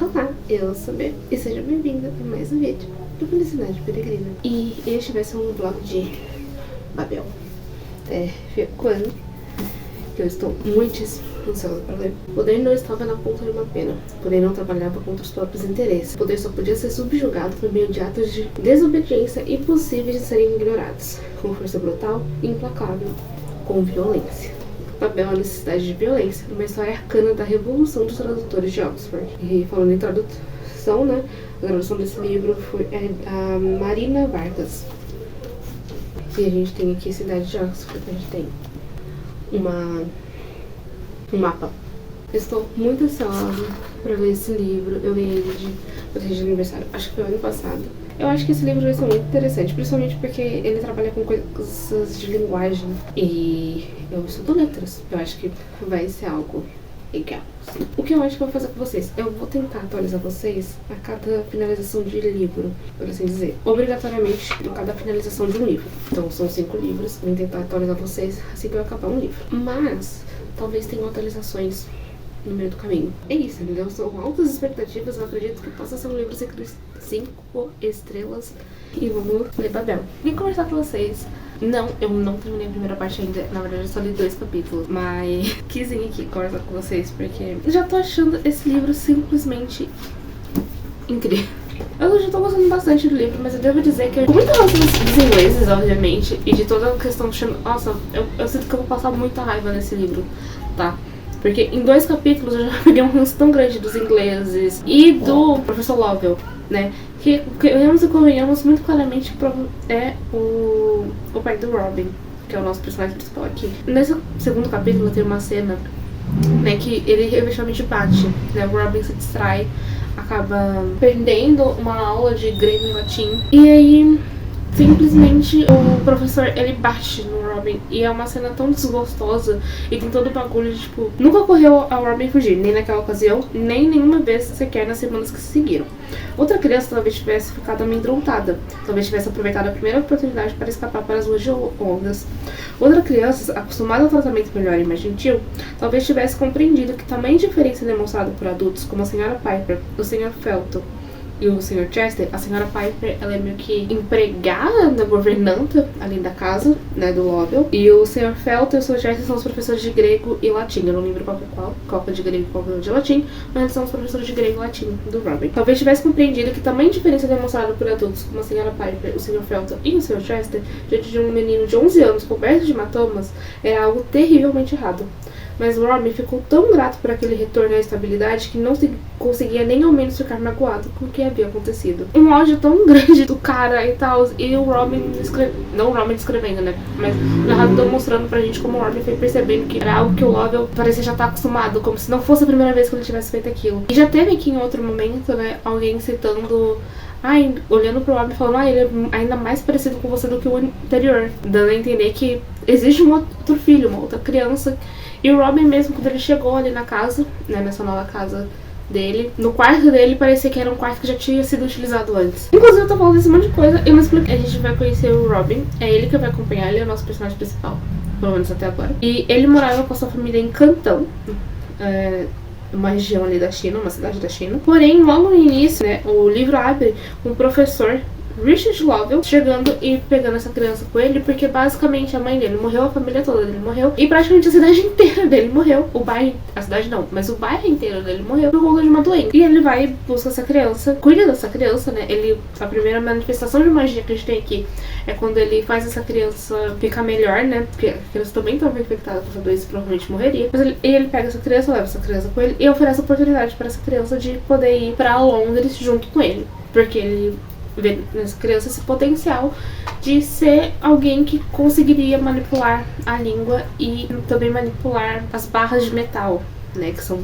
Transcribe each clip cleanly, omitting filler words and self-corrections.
Olá, eu sou Bê e seja bem-vinda a mais um vídeo do Felicidade Peregrina. E este vai ser um vlog de Babel. Quando eu estou muito ansiosa para ler. O poder não estava na ponta de uma pena, porém não trabalhava contra os próprios interesses. O poder só podia ser subjugado por meio de atos de desobediência impossíveis de serem ignorados, com força brutal e implacável, com violência. Babel, a necessidade de violência, uma história arcana da Revolução dos Tradutores de Oxford. E falando em tradução, né, a tradução desse livro foi a Marina Vargas. E a gente tem aqui a cidade de Oxford, a gente tem um mapa. Estou muito ansiosa para ler esse livro. Eu li ele de presente de aniversário, acho que foi ano passado. Eu acho que esse livro vai ser muito interessante, principalmente porque ele trabalha com coisas de linguagem. E eu estudo letras. Eu acho que vai ser algo legal. O que eu acho que eu vou fazer com vocês? Eu vou tentar atualizar vocês a cada finalização de livro, por assim dizer. Obrigatoriamente, a cada finalização de um livro. Então são 5 livros. Eu vou tentar atualizar vocês assim que eu acabar um livro. Mas talvez tenham atualizações no meio do caminho. É isso, entendeu? São altas expectativas. Eu acredito que possa ser um livro 5 estrelas. E vamos ler Babel. Vim conversar com vocês. Não, eu não terminei a primeira parte ainda. Na verdade, eu só li 2 capítulos. Mas quis vir aqui conversar com vocês porque já tô achando esse livro simplesmente incrível. Eu já tô gostando bastante do livro, mas eu devo dizer que com muita razão dos ingleses, obviamente, e de toda a questão do... Nossa, eu sinto que eu vou passar muita raiva nesse livro, tá? Porque em 2 capítulos eu já peguei um ranço tão grande dos ingleses e do professor Lovell, né? Que venhamos e convenhamos, muito claramente é o pai do Robin, que é o nosso personagem principal aqui. Nesse segundo capítulo tem uma cena, né, que ele eventualmente bate, né? O Robin se distrai, acaba perdendo uma aula de grego e latim. E aí, simplesmente, o professor, ele bate no Robin. E é uma cena tão desgostosa. E tem todo o bagulho de, tipo... Nunca ocorreu ao Robin fugir, nem naquela ocasião, nem nenhuma vez sequer nas semanas que se seguiram. Outra criança talvez tivesse ficado amedrontada. Talvez tivesse aproveitado a primeira oportunidade para escapar para as ruas de Londres. Outra criança, acostumada ao tratamento melhor e mais gentil, talvez tivesse compreendido que tamanha diferença demonstrada por adultos como a Sra. Piper, o Sr. Felton e o Sr. Chester. A Sra. Piper, ela é meio que empregada da governanta ali da casa, né, do Lovell. E o Sr. Felton e o Sr. Chester são os professores de grego e latim. Eu não lembro qual é de grego e qual é de latim, mas eles são os professores de grego e latim do Robin. Talvez tivesse compreendido que tamanha diferença demonstrada por adultos como a Sra. Piper, o Sr. Felton e o Sr. Chester diante de um menino de 11 anos coberto de hematomas era algo terrivelmente errado. Mas Robin ficou tão grato por aquele retorno à estabilidade que não conseguia nem ao menos ficar magoado com o que havia acontecido. Um ódio tão grande do cara e tal, e o Robin não o Robin descrevendo, né, mas o narrador mostrando pra gente como o Robin foi percebendo que era algo que o Lovell parecia já estar acostumado, como se não fosse a primeira vez que ele tivesse feito aquilo. E já teve aqui em outro momento, né, alguém citando... olhando pro Robin e falando, ele é ainda mais parecido com você do que o anterior. Dando a entender que existe um outro filho, uma outra criança. E o Robin mesmo, quando ele chegou ali na casa, né, nessa nova casa dele, no quarto dele parecia que era um quarto que já tinha sido utilizado antes. Inclusive eu tô falando desse monte de coisa, eu não expliquei. A gente vai conhecer o Robin, é ele que vai acompanhar, ele é o nosso personagem principal, pelo menos até agora. E ele morava com a sua família em Cantão, uma região ali da China, uma cidade da China. Porém, logo no início, né, o livro abre um professor, Richard Lovell, chegando e pegando essa criança com ele, porque basicamente a mãe dele morreu, a família toda dele morreu, e praticamente a cidade inteira dele morreu. O bairro, a cidade não, mas o bairro inteiro dele morreu por conta de uma doença. E ele vai e busca essa criança, cuida dessa criança, né? A primeira manifestação de magia que a gente tem aqui é quando ele faz essa criança ficar melhor, né? Porque a criança também estava infectada com essa doença e provavelmente morreria. Mas ele pega essa criança, leva essa criança com ele e oferece a oportunidade para essa criança de poder ir pra Londres junto com ele, porque ele vê nessa criança esse potencial de ser alguém que conseguiria manipular a língua e também manipular as barras de metal, né, que são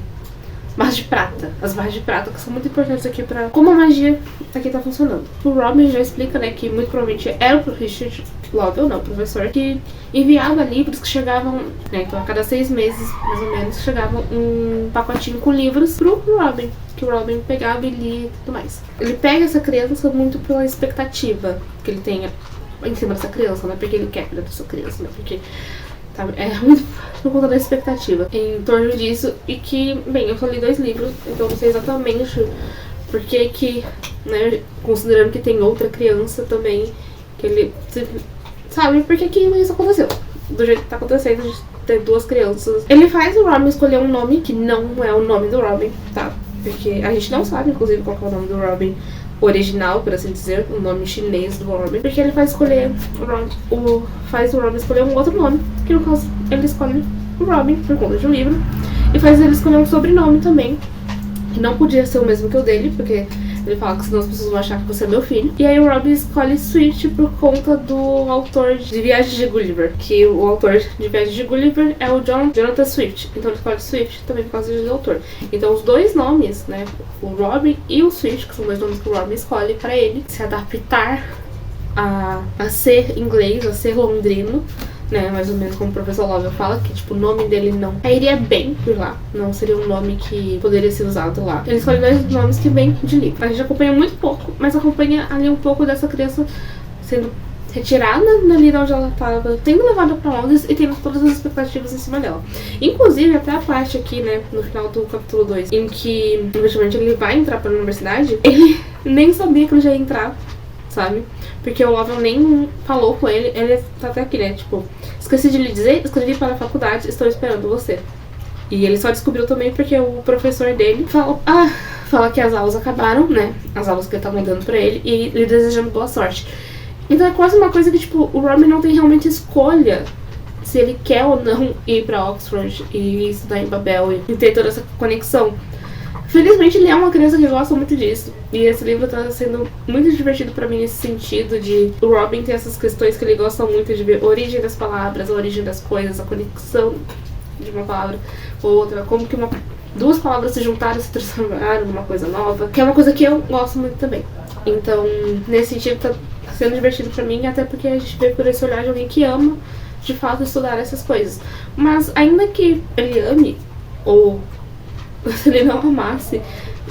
barras de prata. As barras de prata que são muito importantes aqui pra como a magia aqui tá funcionando. O Robin já explica, né, que muito provavelmente era o Richard Lovell, não, o professor, que enviava livros que chegavam, né, então a cada 6 meses, mais ou menos, chegava um pacotinho com livros pro Robin, que o Robin pegava e lia e tudo mais. Ele pega essa criança muito pela expectativa que ele tem em cima dessa criança, não é porque ele quer cuidar dessa criança, não é porque sabe? É muito por conta da expectativa em torno disso. E que, bem, eu só li 2 livros, então não sei exatamente porque que, né, considerando que tem outra criança também, que ele, sabe, por que isso aconteceu? Do jeito que tá acontecendo, de ter 2 crianças. Ele faz o Robin escolher um nome que não é o nome do Robin, tá? Porque a gente não sabe, inclusive, qual que é o nome do Robin original, por assim dizer, o nome chinês do Robin. Porque ele faz escolher faz o Robin escolher um outro nome, que no caso ele escolhe o Robin por conta de um livro. E faz ele escolher um sobrenome também, que não podia ser o mesmo que o dele, porque ele fala que senão as pessoas vão achar que você é meu filho. E aí o Robin escolhe Swift por conta do autor de Viagens de Gulliver, que o autor de Viagens de Gulliver é o Jonathan Swift. Então ele escolhe Swift também por causa do autor. Então os 2 nomes, né, o Robin e o Swift, que são 2 nomes que o Robin escolhe pra ele se adaptar a ser inglês, a ser londrino, né, mais ou menos como o professor Lovell fala, que tipo, o nome dele não iria bem por lá, não seria um nome que poderia ser usado lá. Ele escolhe 2 nomes que vêm de livro. A gente acompanha muito pouco, mas acompanha ali um pouco dessa criança sendo retirada dali de onde ela estava, sendo levada pra Londres e tendo todas as expectativas em cima dela. Inclusive, até a parte aqui, né, no final do capítulo 2, em que, eventualmente, ele vai entrar pra universidade, ele nem sabia que ele já ia entrar, sabe? Porque o Lovell nem falou com ele, ele tá até aqui, né, tipo, esqueci de lhe dizer, escrevi para a faculdade, estou esperando você. E ele só descobriu também porque o professor dele fala que as aulas acabaram, né, as aulas que ele tá mandando pra ele, e lhe desejando boa sorte. Então é quase uma coisa que, tipo, o Robin não tem realmente escolha se ele quer ou não ir pra Oxford e estudar em Babel e ter toda essa conexão. Felizmente ele é uma criança que gosta muito disso. E esse livro tá sendo muito divertido pra mim nesse sentido de o Robin ter essas questões que ele gosta muito de ver a origem das palavras, a origem das coisas, a conexão de uma palavra ou outra, como que 2 palavras se juntaram e se transformaram numa coisa nova, que é uma coisa que eu gosto muito também. Então, nesse sentido, tá sendo divertido pra mim, até porque a gente vê por esse olhar de alguém que ama, de fato, estudar essas coisas. Mas, ainda que ele ame, ou se ele não amasse,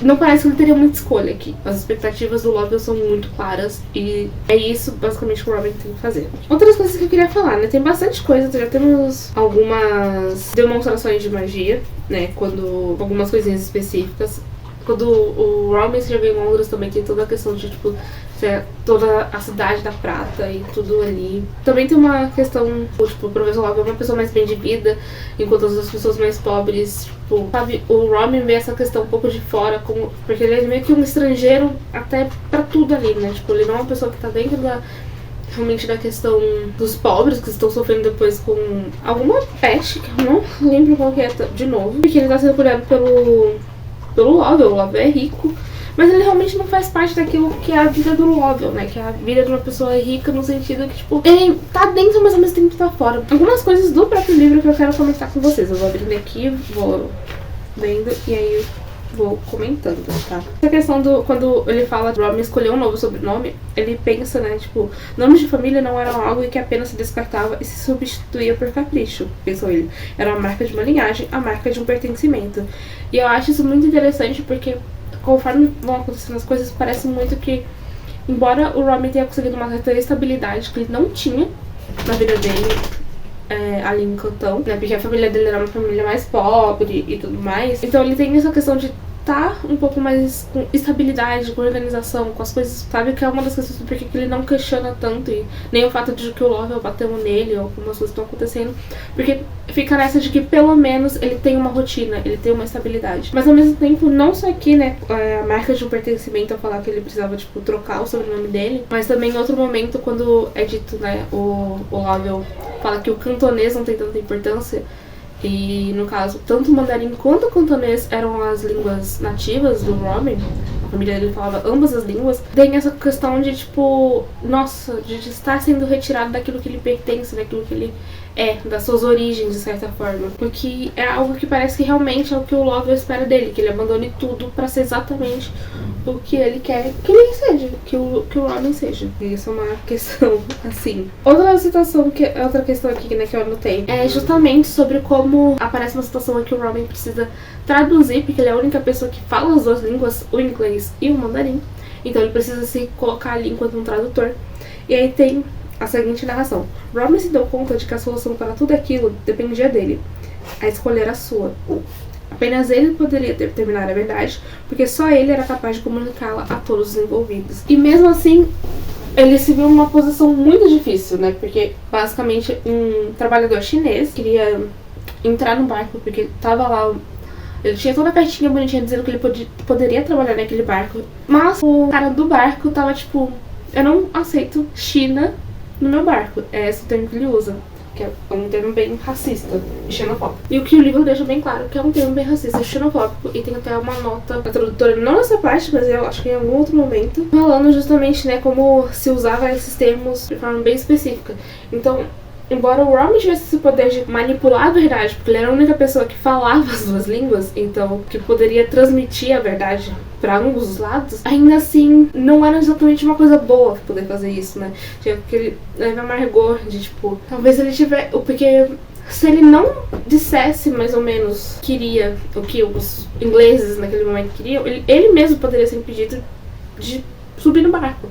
não parece que ele teria muita escolha aqui. As expectativas do Lovell são muito claras e é isso, basicamente, que o Robin tem que fazer. Outras coisas que eu queria falar, né? Tem bastante coisa, já temos algumas demonstrações de magia, né? Algumas coisinhas específicas. Quando o Robin chega em Londres também tem toda a questão de, tipo, toda a cidade da prata e tudo ali. Também tem uma questão, tipo, o professor Lovell é uma pessoa mais bem de vida, enquanto as pessoas mais pobres, tipo, sabe, o Robin vê essa questão um pouco de fora, porque ele é meio que um estrangeiro até pra tudo ali, né? Tipo, ele não é uma pessoa que tá dentro realmente da questão dos pobres que estão sofrendo depois com alguma peste, que eu não lembro qual que é de novo, porque ele tá sendo cuidado pelo Lovell. O Lovell é rico, mas ele realmente não faz parte daquilo que é a vida do Lovell, né? Que é a vida de uma pessoa rica no sentido que, tipo, ele tá dentro, mas ao mesmo tempo tá fora. Algumas coisas do próprio livro que eu quero comentar com vocês. Eu vou abrindo aqui, vou vendo e aí eu vou comentando, tá? Essa questão quando ele fala de Robin escolher um novo sobrenome, ele pensa, né, tipo, nomes de família não eram algo que apenas se descartava e se substituía por capricho, pensou ele. Era a marca de uma linhagem, a marca de um pertencimento. E eu acho isso muito interessante porque conforme vão acontecendo as coisas, parece muito que, embora o Robin tenha conseguido uma certa estabilidade que ele não tinha na vida dele, ali em Cantão, né, porque a família dele era uma família mais pobre e tudo mais, então ele tem essa questão de tá um pouco mais com estabilidade, com organização, com as coisas, sabe? Que é uma das questões do porquê que ele não questiona tanto, e nem o fato de que o Lovell bateu nele ou como as coisas estão acontecendo, porque fica nessa de que pelo menos ele tem uma rotina, ele tem uma estabilidade. Mas ao mesmo tempo, não só aqui, né, a marca de um pertencimento a falar que ele precisava, tipo, trocar o sobrenome dele, mas também em outro momento, quando é dito, né, o Lovell fala que o cantonês não tem tanta importância. E, no caso, tanto o mandarim quanto o cantonês eram as línguas nativas do Robin. A família dele falava ambas as línguas. Tem essa questão de, tipo, nossa, de estar sendo retirado daquilo que ele pertence, daquilo que ele das suas origens, de certa forma. Porque é algo que parece que realmente é o que o Lovell espera dele, que ele abandone tudo pra ser exatamente o que ele quer que ele seja, que o Robin seja. E isso é uma questão, assim. Outra questão aqui, né, que eu anotei, é justamente sobre como aparece uma situação em que o Robin precisa traduzir, porque ele é a única pessoa que fala as 2 línguas, o inglês e o mandarim. Então ele precisa se colocar ali enquanto um tradutor. E aí tem a seguinte narração: Robin se deu conta de que a solução para tudo aquilo dependia dele. A escolha era sua. Apenas ele poderia determinar a verdade, porque só ele era capaz de comunicá-la a todos os envolvidos. E mesmo assim, ele se viu numa posição muito difícil, né? Porque basicamente um trabalhador chinês queria entrar no barco, porque tava lá. Ele tinha toda a cartinha bonitinha dizendo que ele poderia trabalhar naquele barco. Mas o cara do barco tava tipo: eu não aceito China no meu barco. É esse o termo que ele usa, que é um termo bem racista e xenofóbico. E o que o livro deixa bem claro, que é um termo bem racista e xenofóbico, e tem até uma nota da tradutora, não nessa parte, mas eu acho que em algum outro momento, falando justamente, né, como se usava esses termos de forma bem específica. Então, embora o Robin tivesse esse poder de manipular a verdade, porque ele era a única pessoa que falava as duas línguas, então que poderia transmitir a verdade para ambos os lados, ainda assim não era exatamente uma coisa boa poder fazer isso, né? Tinha aquele leve amargor de tipo, talvez ele tivesse, porque se ele não dissesse mais ou menos queria o que os ingleses naquele momento queriam, ele mesmo poderia ser impedido de subir no barco,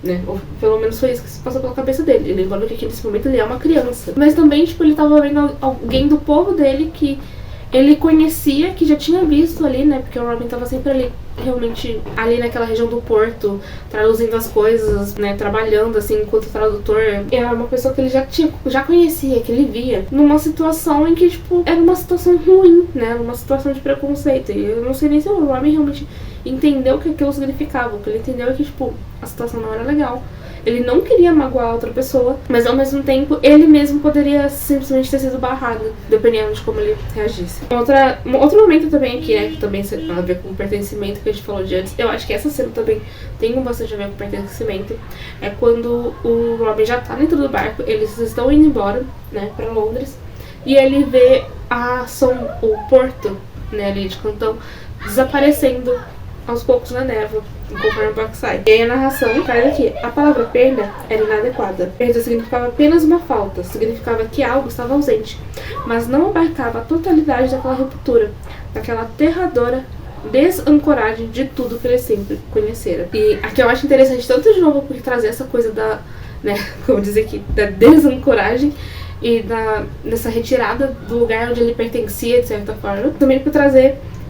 né? Ou pelo menos foi isso que se passou pela cabeça dele. Ele lembrou que nesse momento ele é uma criança. Mas também, tipo, ele tava vendo alguém do povo dele que ele conhecia, que já tinha visto ali, né? Porque o Robin tava sempre ali, realmente, ali naquela região do porto, traduzindo as coisas, né? Trabalhando, assim, enquanto tradutor. Era uma pessoa que ele já conhecia, que ele via, numa situação em que, tipo, era uma situação ruim, né? Uma situação de preconceito. E eu não sei nem se o Robin realmente entendeu o que aquilo significava. O que ele entendeu é que, tipo, a situação não era legal. Ele não queria magoar outra pessoa, mas ao mesmo tempo ele mesmo poderia simplesmente ter sido barrado, dependendo de como ele reagisse. Outro momento também aqui, né, que também tem a ver com o pertencimento que a gente falou de antes, eu acho que essa cena também tem bastante a ver com o pertencimento, é quando o Robin já tá dentro do barco, eles estão indo embora, né, pra Londres, e ele vê o porto, né, ali de Cantão, desaparecendo aos poucos na névoa, conforme o barco sai. E aí a narração traz aqui: a palavra perda era inadequada. Perda significava apenas uma falta, significava que algo estava ausente, mas não abarcava a totalidade daquela ruptura, daquela aterradora desancoragem de tudo que ele sempre conhecera. E aqui eu acho interessante, tanto de novo por trazer essa coisa da, né, como dizer aqui, da desancoragem e dessa retirada do lugar onde ele pertencia, de certa forma, também por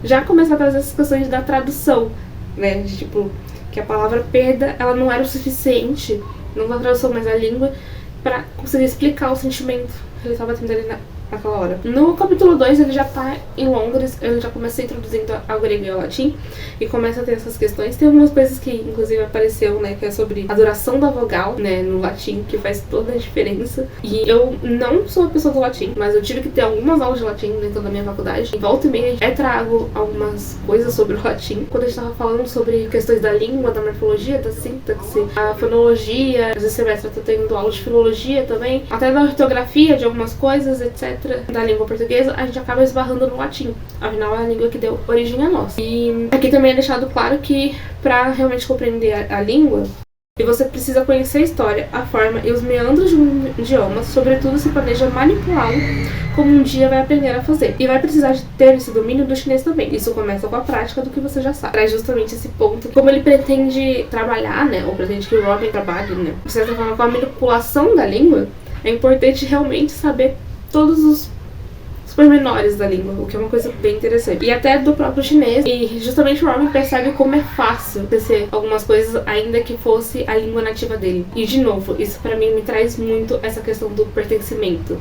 já começar a trazer essas questões da tradução, né, de tipo, que a palavra perda, ela não era o suficiente, não da tradução, mas da língua, pra conseguir explicar o sentimento que ele estava tendo ali naquela hora. No capítulo 2, ele já tá em Londres, ele já começa introduzindo ao grego e ao latim, e começa a ter essas questões. Tem algumas coisas que, inclusive, apareceu, né, que é sobre a duração da vogal, né, no latim, que faz toda a diferença. E eu não sou uma pessoa do latim, mas eu tive que ter algumas aulas de latim dentro da minha faculdade. E volta e meia, eu trago algumas coisas sobre o latim. Quando a gente tava falando sobre questões da língua, da morfologia, da sintaxe, a fonologia, às vezes semestre eu tô tendo aula de filologia também, até da ortografia de algumas coisas, etc. Da língua portuguesa, a gente acaba esbarrando no latim. Afinal, é a língua que deu origem a nós. E aqui também é deixado claro que, para realmente compreender a língua, você precisa conhecer a história, a forma e os meandros de um idioma, sobretudo se planeja manipulá-lo, como um dia vai aprender a fazer. E vai precisar de ter esse domínio do chinês também. Isso começa com a prática do que você já sabe. Traz justamente esse ponto, como ele pretende trabalhar, né, ou pretende que o Robin trabalhe, né, de certa forma, com a manipulação da língua, é importante realmente saber todos os pormenores da língua, o que é uma coisa bem interessante. E até do próprio chinês. E justamente o Robin percebe como é fácil esquecer algumas coisas, ainda que fosse a língua nativa dele. E de novo, isso pra mim me traz muito essa questão do pertencimento,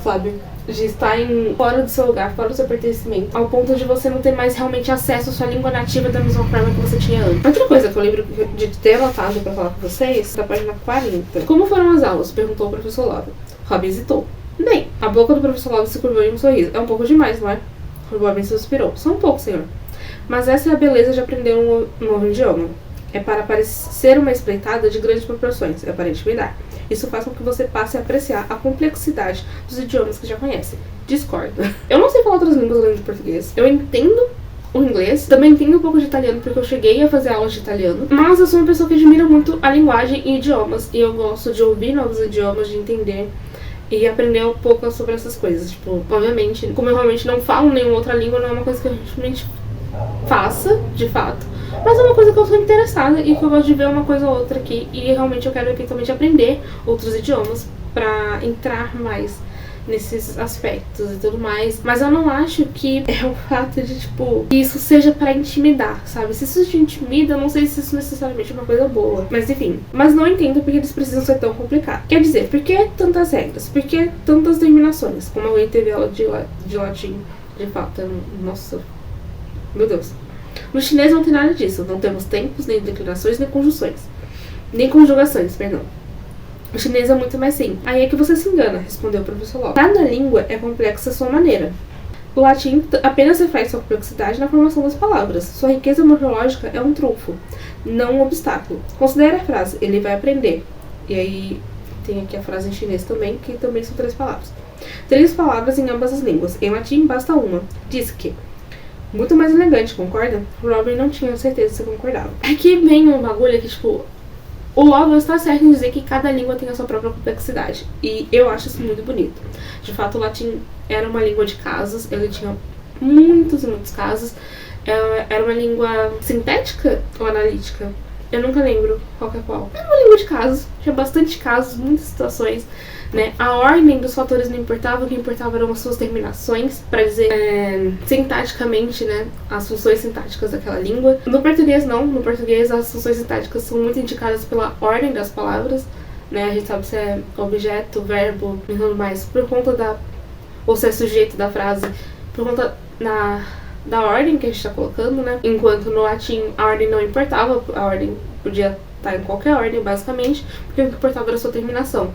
sabe? De estar fora do seu lugar, fora do seu pertencimento, ao ponto de você não ter mais realmente acesso à sua língua nativa da mesma forma que você tinha antes. Outra coisa que eu lembro de ter anotado pra falar com vocês, da página 40. Como foram as aulas? Perguntou o professor Love. Robin hesitou. Bem, a boca do professor Love se curvou em um sorriso. É um pouco demais, não é? Robin suspirou. Só um pouco, senhor. Mas essa é a beleza de aprender um novo idioma. É para parecer uma espreitada de grandes proporções, é para intimidar. Isso faz com que você passe a apreciar a complexidade dos idiomas que já conhece. Discordo. Eu não sei falar outras línguas além de português. Eu entendo o inglês, também entendo um pouco de italiano, porque eu cheguei a fazer aulas de italiano. Mas eu sou uma pessoa que admira muito a linguagem e idiomas. E eu gosto de ouvir novos idiomas, de entender e aprender um pouco sobre essas coisas. Tipo, obviamente, como eu realmente não falo nenhuma outra língua, não é uma coisa que eu realmente faça, de fato. Mas é uma coisa que eu sou interessada e que eu gosto de ver uma coisa ou outra aqui. E realmente eu quero eventualmente aprender outros idiomas pra entrar mais nesses aspectos e tudo mais. Mas eu não acho que é o fato de, tipo, que isso seja pra intimidar, sabe? Se isso te intimida, eu não sei se isso necessariamente é uma coisa boa. Mas enfim. Mas não entendo porque eles precisam ser tão complicados. Quer dizer, por que tantas regras? Por que tantas terminações? Como alguém teve aula de latim, de fato. Nossa. Meu Deus. No chinês não tem nada disso. Não temos tempos, nem declinações, nem conjunções. Nem conjugações, perdão. O chinês é muito mais simples. Aí é que você se engana, respondeu o professor Locke. Cada língua é complexa à sua maneira. O latim apenas reflete sua complexidade na formação das palavras. Sua riqueza morfológica é um trunfo, não um obstáculo. Considere a frase, ele vai aprender. E aí tem aqui a frase em chinês também, que também são 3 palavras. 3 palavras em ambas as línguas. Em latim basta uma. Diz que. Muito mais elegante, concorda? Robin não tinha certeza se concordava. Aqui vem um bagulho que, tipo, o Lowell está certo em dizer que cada língua tem a sua própria complexidade. E eu acho isso muito bonito. De fato, o latim era uma língua de casos. Ele tinha muitos e muitos casos. Era uma língua sintética ou analítica? Eu nunca lembro qual que é qual. Era uma língua de casos. Tinha bastante casos, muitas situações. Né? A ordem dos fatores não importava, o que importava eram as suas terminações, para dizer sintaticamente, né, as funções sintáticas daquela língua. No português não, no português as funções sintáticas são muito indicadas pela ordem das palavras, né? A gente sabe se é objeto, verbo e tudo mais, por conta ou se é sujeito da frase, por conta da ordem que a gente está colocando, né? Enquanto no latim a ordem não importava, a ordem podia estar em qualquer ordem, basicamente, porque o que importava era a sua terminação.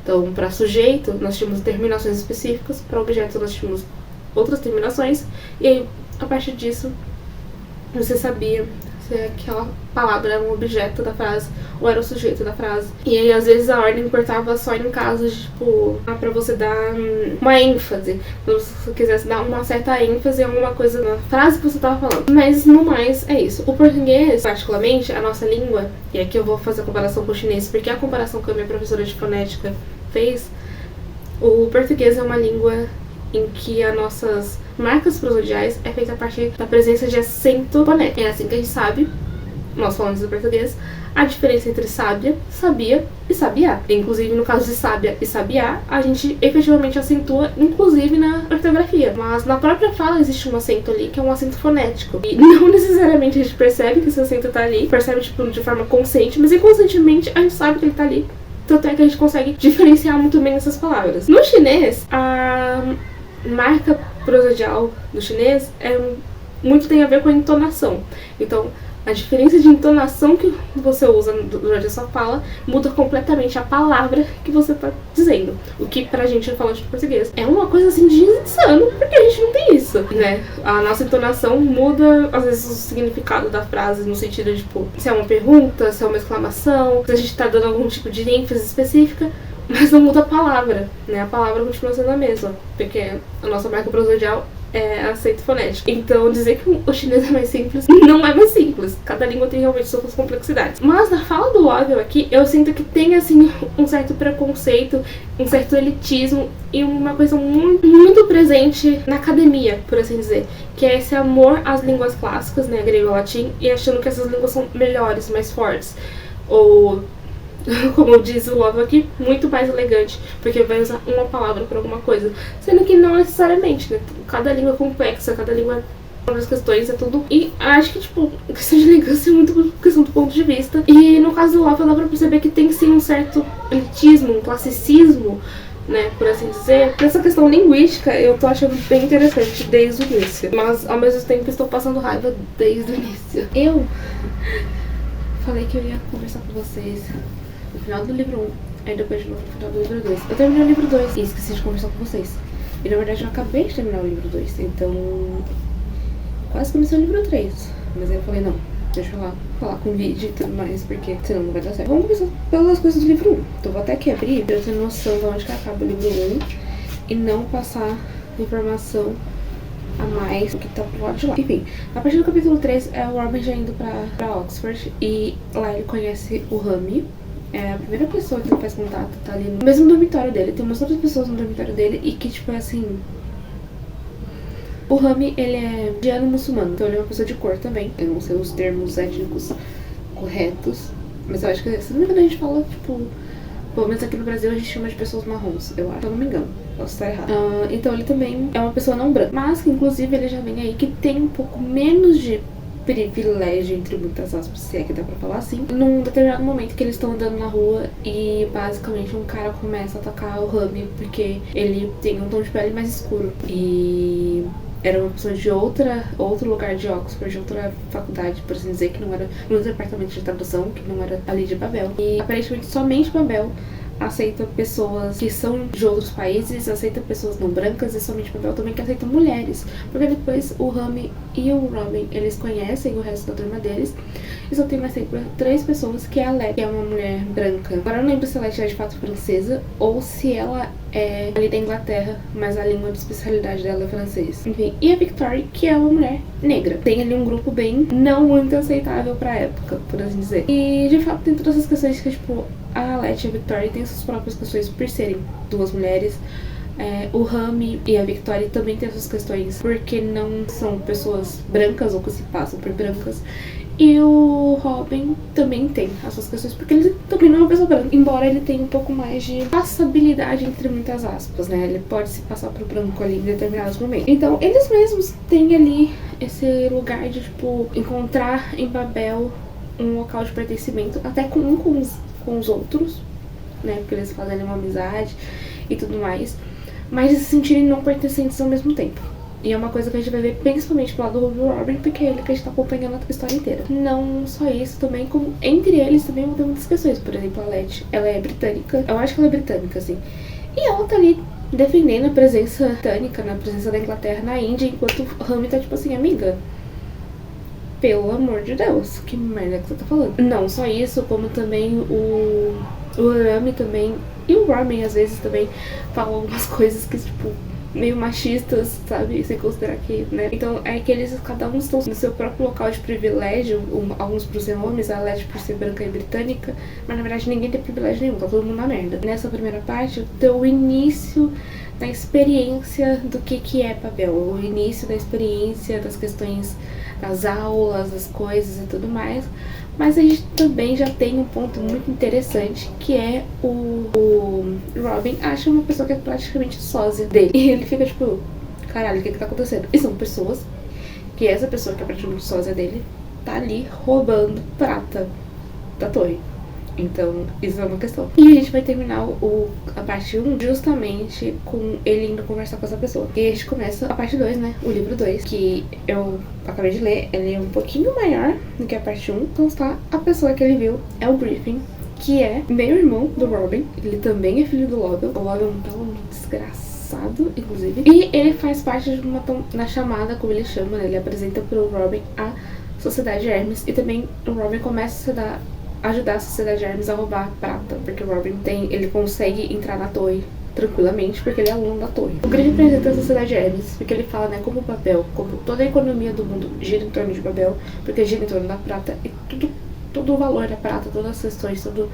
Então, para sujeito, nós tínhamos terminações específicas, para objeto, nós tínhamos outras terminações, e aí, a partir disso, você sabia se aquela palavra era um objeto da frase ou era o sujeito da frase. E aí, às vezes, a ordem importava só em casos, tipo, para você dar uma ênfase, se você quisesse dar uma certa ênfase em alguma coisa na frase que você estava falando. Mas, no mais, é isso. O português, particularmente, a nossa língua, e aqui eu vou fazer a comparação com o chinês, porque a comparação que a minha professora de fonética fez, o português é uma língua em que as nossas marcas prosodiais é feita a partir da presença de acento fonético. É assim que a gente sabe, nós falamos do português, a diferença entre sábia, sabia e sabiá. Inclusive, no caso de sábia e sabiá, a gente efetivamente acentua, inclusive na ortografia. Mas na própria fala existe um acento ali, que é um acento fonético. E não necessariamente a gente percebe que esse acento tá ali, percebe tipo, de forma consciente, mas inconscientemente a gente sabe que ele tá ali. Tanto é que a gente consegue diferenciar muito bem essas palavras. No chinês, a marca prosodial do chinês muito tem a ver com a entonação. Então, a diferença de entonação que você usa durante a sua fala muda completamente a palavra que você está dizendo. O que pra gente, falante de português, é uma coisa assim de insano, porque a gente não tem isso, né? A nossa entonação muda, às vezes, o significado da frase, no sentido de, tipo, se é uma pergunta, se é uma exclamação, se a gente tá dando algum tipo de ênfase específica, mas não muda a palavra, né? A palavra continua sendo a mesma, porque a nossa marca prosodial é acento fonético. Então, dizer que o chinês é mais simples não é mais simples. Cada língua tem realmente suas complexidades. Mas na fala do Lowell aqui, eu sinto que tem, assim, um certo preconceito, um certo elitismo e uma coisa muito, muito presente na academia, por assim dizer. Que é esse amor às línguas clássicas, né, grego e latim, e achando que essas línguas são melhores, mais fortes. Ou, como diz o Lowell aqui, muito mais elegante, porque vai usar uma palavra para alguma coisa, sendo que não necessariamente, né? Cada língua é complexa, cada língua tem as questões, é tudo. E acho que, tipo, a questão de elegância é muito questão do ponto de vista. E no caso do Lowell dá pra perceber que tem sim um certo elitismo, um classicismo, né, por assim dizer. Essa questão linguística eu tô achando bem interessante desde o início, mas ao mesmo tempo estou passando raiva desde o início. Eu falei que eu ia conversar com vocês no final do livro 1, aí depois de novo no final do livro 2. Eu terminei o livro 2 e esqueci de conversar com vocês. E na verdade eu acabei de terminar o livro 2, então quase comecei o livro 3. Mas aí eu falei, não, deixa eu lá falar com vídeo e tudo mais, porque senão não vai dar certo. Vamos começar pelas coisas do livro 1. Então eu vou até aqui abrir pra eu ter noção de onde que acaba o livro 1 e não passar informação a mais do que tá pro lado de lá. Enfim, a partir do capítulo 3 é o Robin já indo pra Oxford e lá ele conhece o Rami. É a primeira pessoa que ele faz contato, tá ali no mesmo dormitório dele. Tem umas outras pessoas no dormitório dele e que, tipo, é assim... O Rami, ele é indiano muçulmano, então ele é uma pessoa de cor também. Eu não sei os termos étnicos corretos, mas eu acho que, se não me engano, a gente fala, tipo, pelo menos aqui no Brasil a gente chama de pessoas marrons, eu acho, se eu não me engano. Posso estar errado. Então ele também é uma pessoa não branca, mas que inclusive ele já vem aí que tem um pouco menos de privilégio, entre muitas aspas, se é que dá pra falar assim, num determinado momento que eles estão andando na rua e basicamente um cara começa a atacar o Rami porque ele tem um tom de pele mais escuro e era uma pessoa de outro lugar de Oxford, de outra faculdade, por assim dizer, que não era no departamento de tradução, que não era ali de Babel. E aparentemente somente Babel aceita pessoas que são de outros países, aceita pessoas não brancas, e somente Babel também que aceita mulheres. Porque depois o Rami e o Robin, eles conhecem o resto da turma deles, e só tem mais 3 pessoas, que é a Letty, que é uma mulher branca. Agora eu não lembro se a Letty é de fato francesa, ou se ela é ali da Inglaterra, mas a língua de especialidade dela é francês. Enfim, e a Victoria, que é uma mulher negra. Tem ali um grupo bem não muito aceitável pra época, por assim dizer. E de fato tem todas essas questões que, tipo, a Letty e a Victoria têm suas próprias questões por serem 2 mulheres. O Rami e a Victoria também têm suas questões porque não são pessoas brancas ou que se passam por brancas. E o Robin também tem as suas questões porque ele também não é uma pessoa branca, embora ele tenha um pouco mais de passabilidade, entre muitas aspas, né? Ele pode se passar por branco ali em determinados momentos. Então eles mesmos têm ali esse lugar de, tipo, encontrar em Babel um local de pertencimento, até com os outros, né? Porque eles fazem uma amizade e tudo mais, mas de se sentirem não pertencentes ao mesmo tempo. E é uma coisa que a gente vai ver principalmente pro lado do Robin, porque é ele que a gente tá acompanhando a história inteira. Não só isso, também como entre eles também vão ter muitas questões. Por exemplo, a Letty, ela é britânica, eu acho que ela é britânica, assim, e ela tá ali defendendo a presença britânica, na presença da Inglaterra na Índia, enquanto o Rami tá tipo assim, amiga, pelo amor de Deus, que merda que você tá falando. Não só isso, como também o Rami também, e o Robin às vezes também falam algumas coisas que, tipo, meio machistas, sabe? Sem considerar que, né? Então é que eles, cada um estão no seu próprio local de privilégio, alguns por ser homens, a Letty por ser branca e britânica, mas na verdade ninguém tem privilégio nenhum, tá todo mundo na merda. Nessa primeira parte, deu o início da experiência do que é Babel, o início da experiência das questões das aulas, das coisas e tudo mais. Mas a gente também já tem um ponto muito interessante, que é o Robin acha uma pessoa que é praticamente sósia dele. E ele fica tipo, caralho, o que tá acontecendo? E são pessoas que essa pessoa que é praticamente sósia dele tá ali roubando prata da torre. Então, isso é uma questão. E a gente vai terminar a parte 1 justamente com ele indo conversar com essa pessoa. E a gente começa a parte 2, né? O livro 2, que eu acabei de ler. Ele é um pouquinho maior do que a parte 1. Então, tá, a pessoa que ele viu é o Griffin, que é meio-irmão do Robin. Ele também é filho do Lovell. O Lovell é um tal desgraçado, inclusive. E ele faz parte de na chamada, como ele chama, né? Ele apresenta pro Robin a Sociedade Hermes. E também o Robin começa a ajudar a Sociedade Hermes a roubar prata, porque o Robin ele consegue entrar na torre tranquilamente, porque ele é aluno da torre. O Griffin apresenta a Sociedade Hermes, porque ele fala, né, como Babel, como toda a economia do mundo gira em torno de Babel, porque gira em torno da prata, e todo o valor da prata, todas as questões, tudo,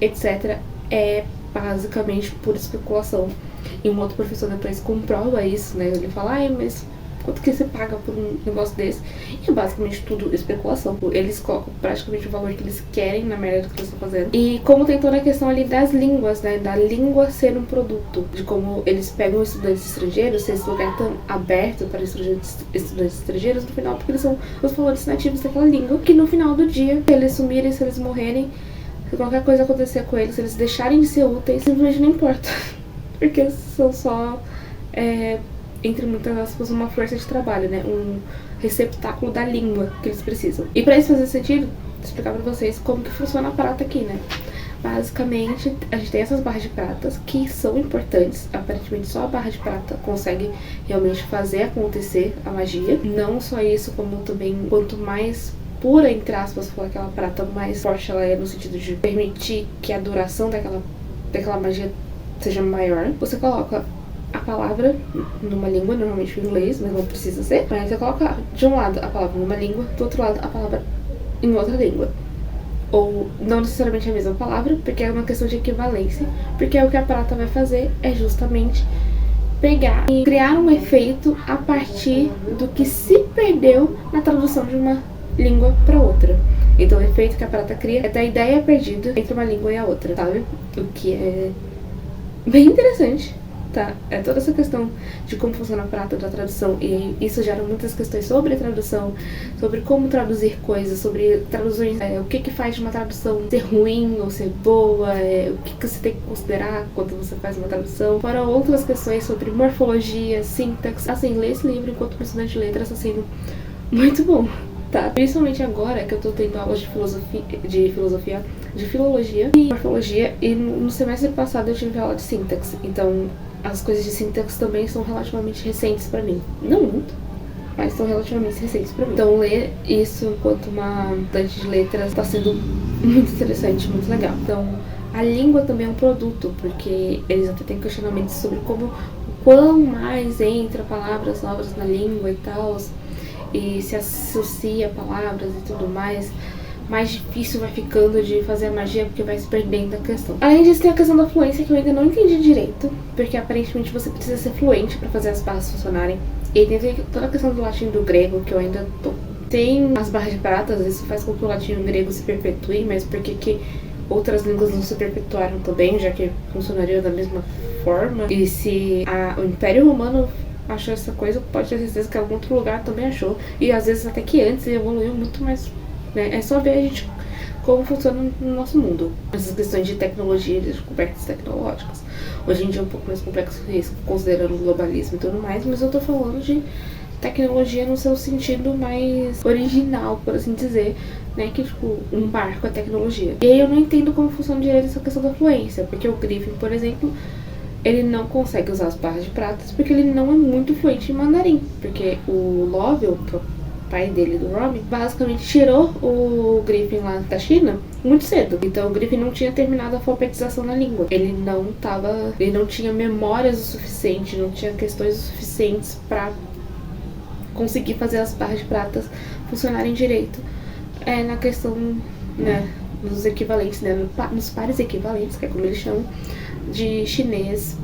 etc., é basicamente pura especulação. E um outro professor depois comprova isso, né, ele fala, mas quanto que você paga por um negócio desse? E é basicamente tudo especulação. Eles colocam praticamente o valor que eles querem na merda do que eles estão fazendo. E como tem toda a questão ali das línguas, né? Da língua ser um produto. De como eles pegam estudantes estrangeiros, se esse lugar é tão aberto para estudantes estrangeiros, no final, porque eles são os falantes nativos daquela língua, que no final do dia, se eles sumirem, se eles morrerem, se qualquer coisa acontecer com eles, se eles deixarem de ser úteis, simplesmente não importa. Porque são só... entre muitas aspas, uma força de trabalho, né? Um receptáculo da língua que eles precisam. E pra isso fazer sentido, vou explicar pra vocês como que funciona a prata aqui, né? Basicamente, a gente tem essas barras de pratas que são importantes. Aparentemente, só a barra de prata consegue realmente fazer acontecer a magia. Não só isso, como também, quanto mais pura, entre aspas, for aquela prata, mais forte ela é, no sentido de permitir que a duração daquela magia seja maior. Você coloca a palavra numa língua, normalmente em inglês, mas não precisa ser. Mas você coloca de um lado a palavra numa língua, do outro lado a palavra em outra língua. Ou não necessariamente a mesma palavra, porque é uma questão de equivalência. Porque o que a prata vai fazer é justamente pegar e criar um efeito a partir do que se perdeu na tradução de uma língua para outra. Então o efeito que a prata cria é da ideia perdida entre uma língua e a outra, sabe? O que é bem interessante, tá? É toda essa questão de como funciona a prata da tradução, e isso gera muitas questões sobre tradução, sobre como traduzir coisas, sobre traduções, o que faz de uma tradução ser ruim ou ser boa, o que você tem que considerar quando você faz uma tradução, fora outras questões sobre morfologia, sintaxe. Assim, ler esse livro enquanto estudante de letras está sendo muito bom, tá? Principalmente agora que eu tô tendo aulas de filologia e morfologia, e no semestre passado eu tive aula de sintaxe, então as coisas de sintaxe também são relativamente recentes pra mim. Não muito, mas são relativamente recentes pra mim. Então ler isso enquanto uma estudante de letras tá sendo muito interessante, muito legal. Então a língua também é um produto, porque eles até têm questionamentos sobre como, quão mais entra palavras novas na língua e tal, e se associa palavras e tudo mais difícil vai ficando de fazer a magia, porque vai se perdendo a questão. Além disso, tem a questão da fluência, que eu ainda não entendi direito, porque aparentemente você precisa ser fluente para fazer as barras funcionarem. E tem toda a questão do latim e do grego, que eu ainda tô... Tem as barras de prata, isso faz com que o latim e o grego se perpetuem, mas por que outras línguas não se perpetuaram também, já que funcionariam da mesma forma? E se o Império Romano achou essa coisa, pode ter certeza que algum outro lugar também achou, e às vezes até que antes evoluiu muito mais, né? É só ver a gente como funciona no nosso mundo. Essas questões de tecnologia, de descobertas tecnológicas. Hoje em dia é um pouco mais complexo isso, considerando o globalismo e tudo mais, mas eu tô falando de tecnologia no seu sentido mais original, por assim dizer, né? Que tipo, um barco é tecnologia. E aí eu não entendo como funciona direito essa questão da fluência, porque o Griffin, por exemplo, ele não consegue usar as barras de pratas porque ele não é muito fluente em mandarim. Porque o Lovell, que é o pai dele do Robin, basicamente tirou o Griffin lá da China muito cedo. Então o Griffin não tinha terminado a alfabetização na língua. Ele não tinha memórias o suficiente, não tinha questões o suficientes para conseguir fazer as barras de pratas funcionarem direito. Na questão, né, nos equivalentes, né, nos pares equivalentes, que é como eles chamam, de chinês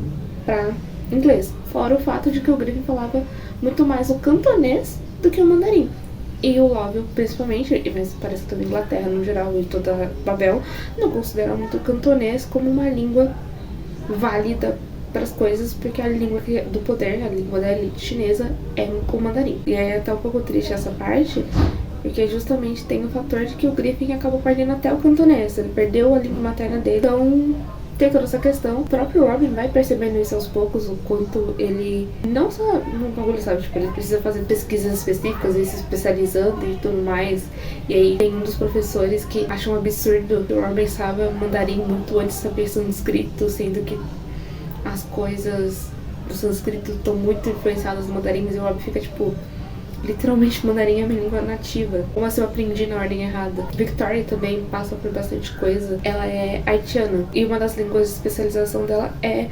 para inglês. Fora o fato de que o Griffin falava muito mais o cantonês do que o mandarim. E o Lovell, principalmente, mas parece que toda a Inglaterra no geral e toda Babel, não considera muito o cantonês como uma língua válida para as coisas, porque a língua do poder, a língua da elite chinesa é o mandarim. E é até um pouco triste essa parte, porque justamente tem o fator de que o Griffin acabou perdendo até o cantonês, ele perdeu a língua materna dele. Então tem toda essa questão. O próprio Robin vai percebendo isso aos poucos, o quanto ele não só no bagulho, sabe, tipo, ele precisa fazer pesquisas específicas e se especializando e tudo mais. E aí tem um dos professores que acha um absurdo que o Robin saiba mandarim muito antes de saber sânscrito, sendo que as coisas do sânscrito estão muito influenciadas no mandarim, e o Robin fica tipo, literalmente mandarim é minha língua nativa. Como assim eu aprendi na ordem errada? Victoria também passa por bastante coisa. Ela é haitiana, e uma das línguas de especialização dela é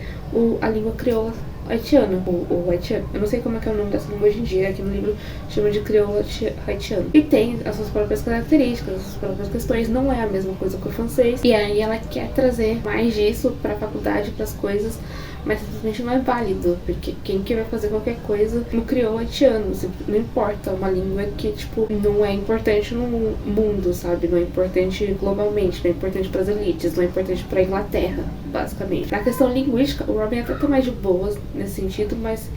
a língua crioula haitiana, ou haitiano. Eu não sei como é que é o nome dessa língua hoje em dia, aqui no livro chama de crioula haitiano. E tem as suas próprias características, as suas próprias questões, não é a mesma coisa que o francês. E aí ela quer trazer mais disso pra faculdade, pras coisas, mas simplesmente não é válido, porque quem que vai fazer qualquer coisa no crioulo haitiano, não importa, uma língua que, tipo, não é importante no mundo, sabe, não é importante globalmente, não é importante pras elites, não é importante pra Inglaterra, basicamente. Na questão linguística, o Robin até tá mais de boas nesse sentido, mas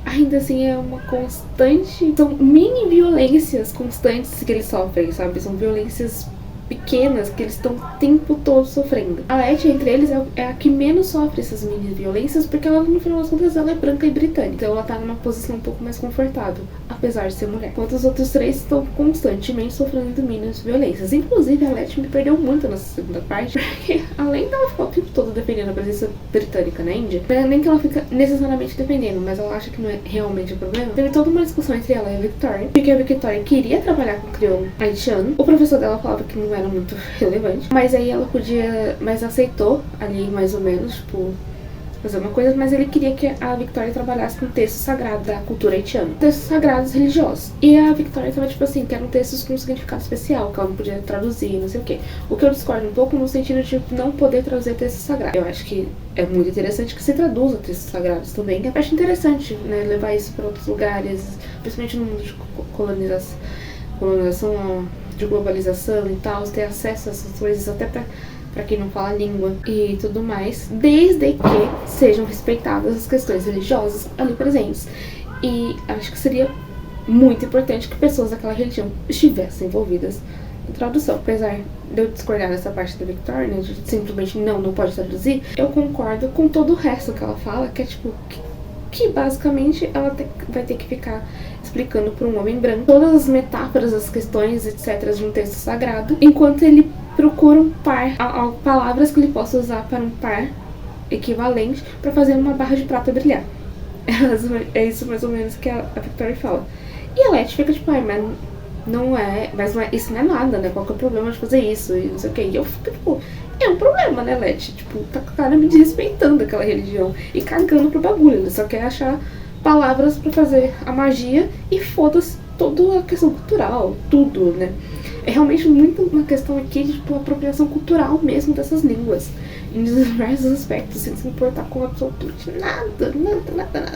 ainda assim é uma constante, são mini violências constantes que eles sofrem, sabe, são violências pequenas que eles estão o tempo todo sofrendo. A Letty, entre eles, é a que menos sofre essas mini violências, porque ela, no final das contas, ela é branca e britânica. Então ela tá numa posição um pouco mais confortável, apesar de ser mulher. Enquanto os outros três estão constantemente sofrendo mini violências. Inclusive, a Letty me perdeu muito nessa segunda parte, porque além dela ficar o tempo todo defendendo a presença britânica na Índia, não é nem que ela fica necessariamente defendendo, mas ela acha que não é realmente o problema. Teve toda uma discussão entre ela e a Victoria, porque a Victoria queria trabalhar com crioulo haitiano. O professor dela falava que não era muito relevante, mas aí ela podia, mas aceitou ali mais ou menos, tipo, fazer uma coisa, mas ele queria que a Victoria trabalhasse com textos sagrados da cultura haitiana. Textos sagrados religiosos. E a Victoria tava tipo assim, que eram textos com um significado especial, que ela não podia traduzir, não sei o quê. O que eu discordo um pouco no sentido de não poder traduzir textos sagrados. Eu acho que é muito interessante que se traduza textos sagrados também. Eu acho interessante, né, levar isso para outros lugares, principalmente no mundo de colonização, de globalização e tal, ter acesso a essas coisas até pra quem não fala a língua e tudo mais, desde que sejam respeitadas as questões religiosas ali presentes. E acho que seria muito importante que pessoas daquela religião estivessem envolvidas em tradução. Apesar de eu discordar dessa parte da Victoria, né, de simplesmente não pode traduzir, eu concordo com todo o resto que ela fala, que é tipo, que basicamente ela vai ter que ficar explicando para um homem branco todas as metáforas, as questões, etc. de um texto sagrado, enquanto ele procura um par, palavras que ele possa usar para um par equivalente para fazer uma barra de prata brilhar. É isso mais ou menos que a Victoria fala. E a Letty fica tipo, ai, mas isso não é nada, né? Qual que é o problema de fazer isso? E não sei o que. E eu fico tipo, é um problema, né, Letty? Tipo, tá claramente desrespeitando aquela religião e cagando pro bagulho. Ele só quer achar palavras pra fazer a magia e foda-se toda a questão cultural, tudo, né? É realmente muito uma questão aqui de, tipo, apropriação cultural mesmo dessas línguas. Em diversos aspectos, sem se importar com absolutamente nada.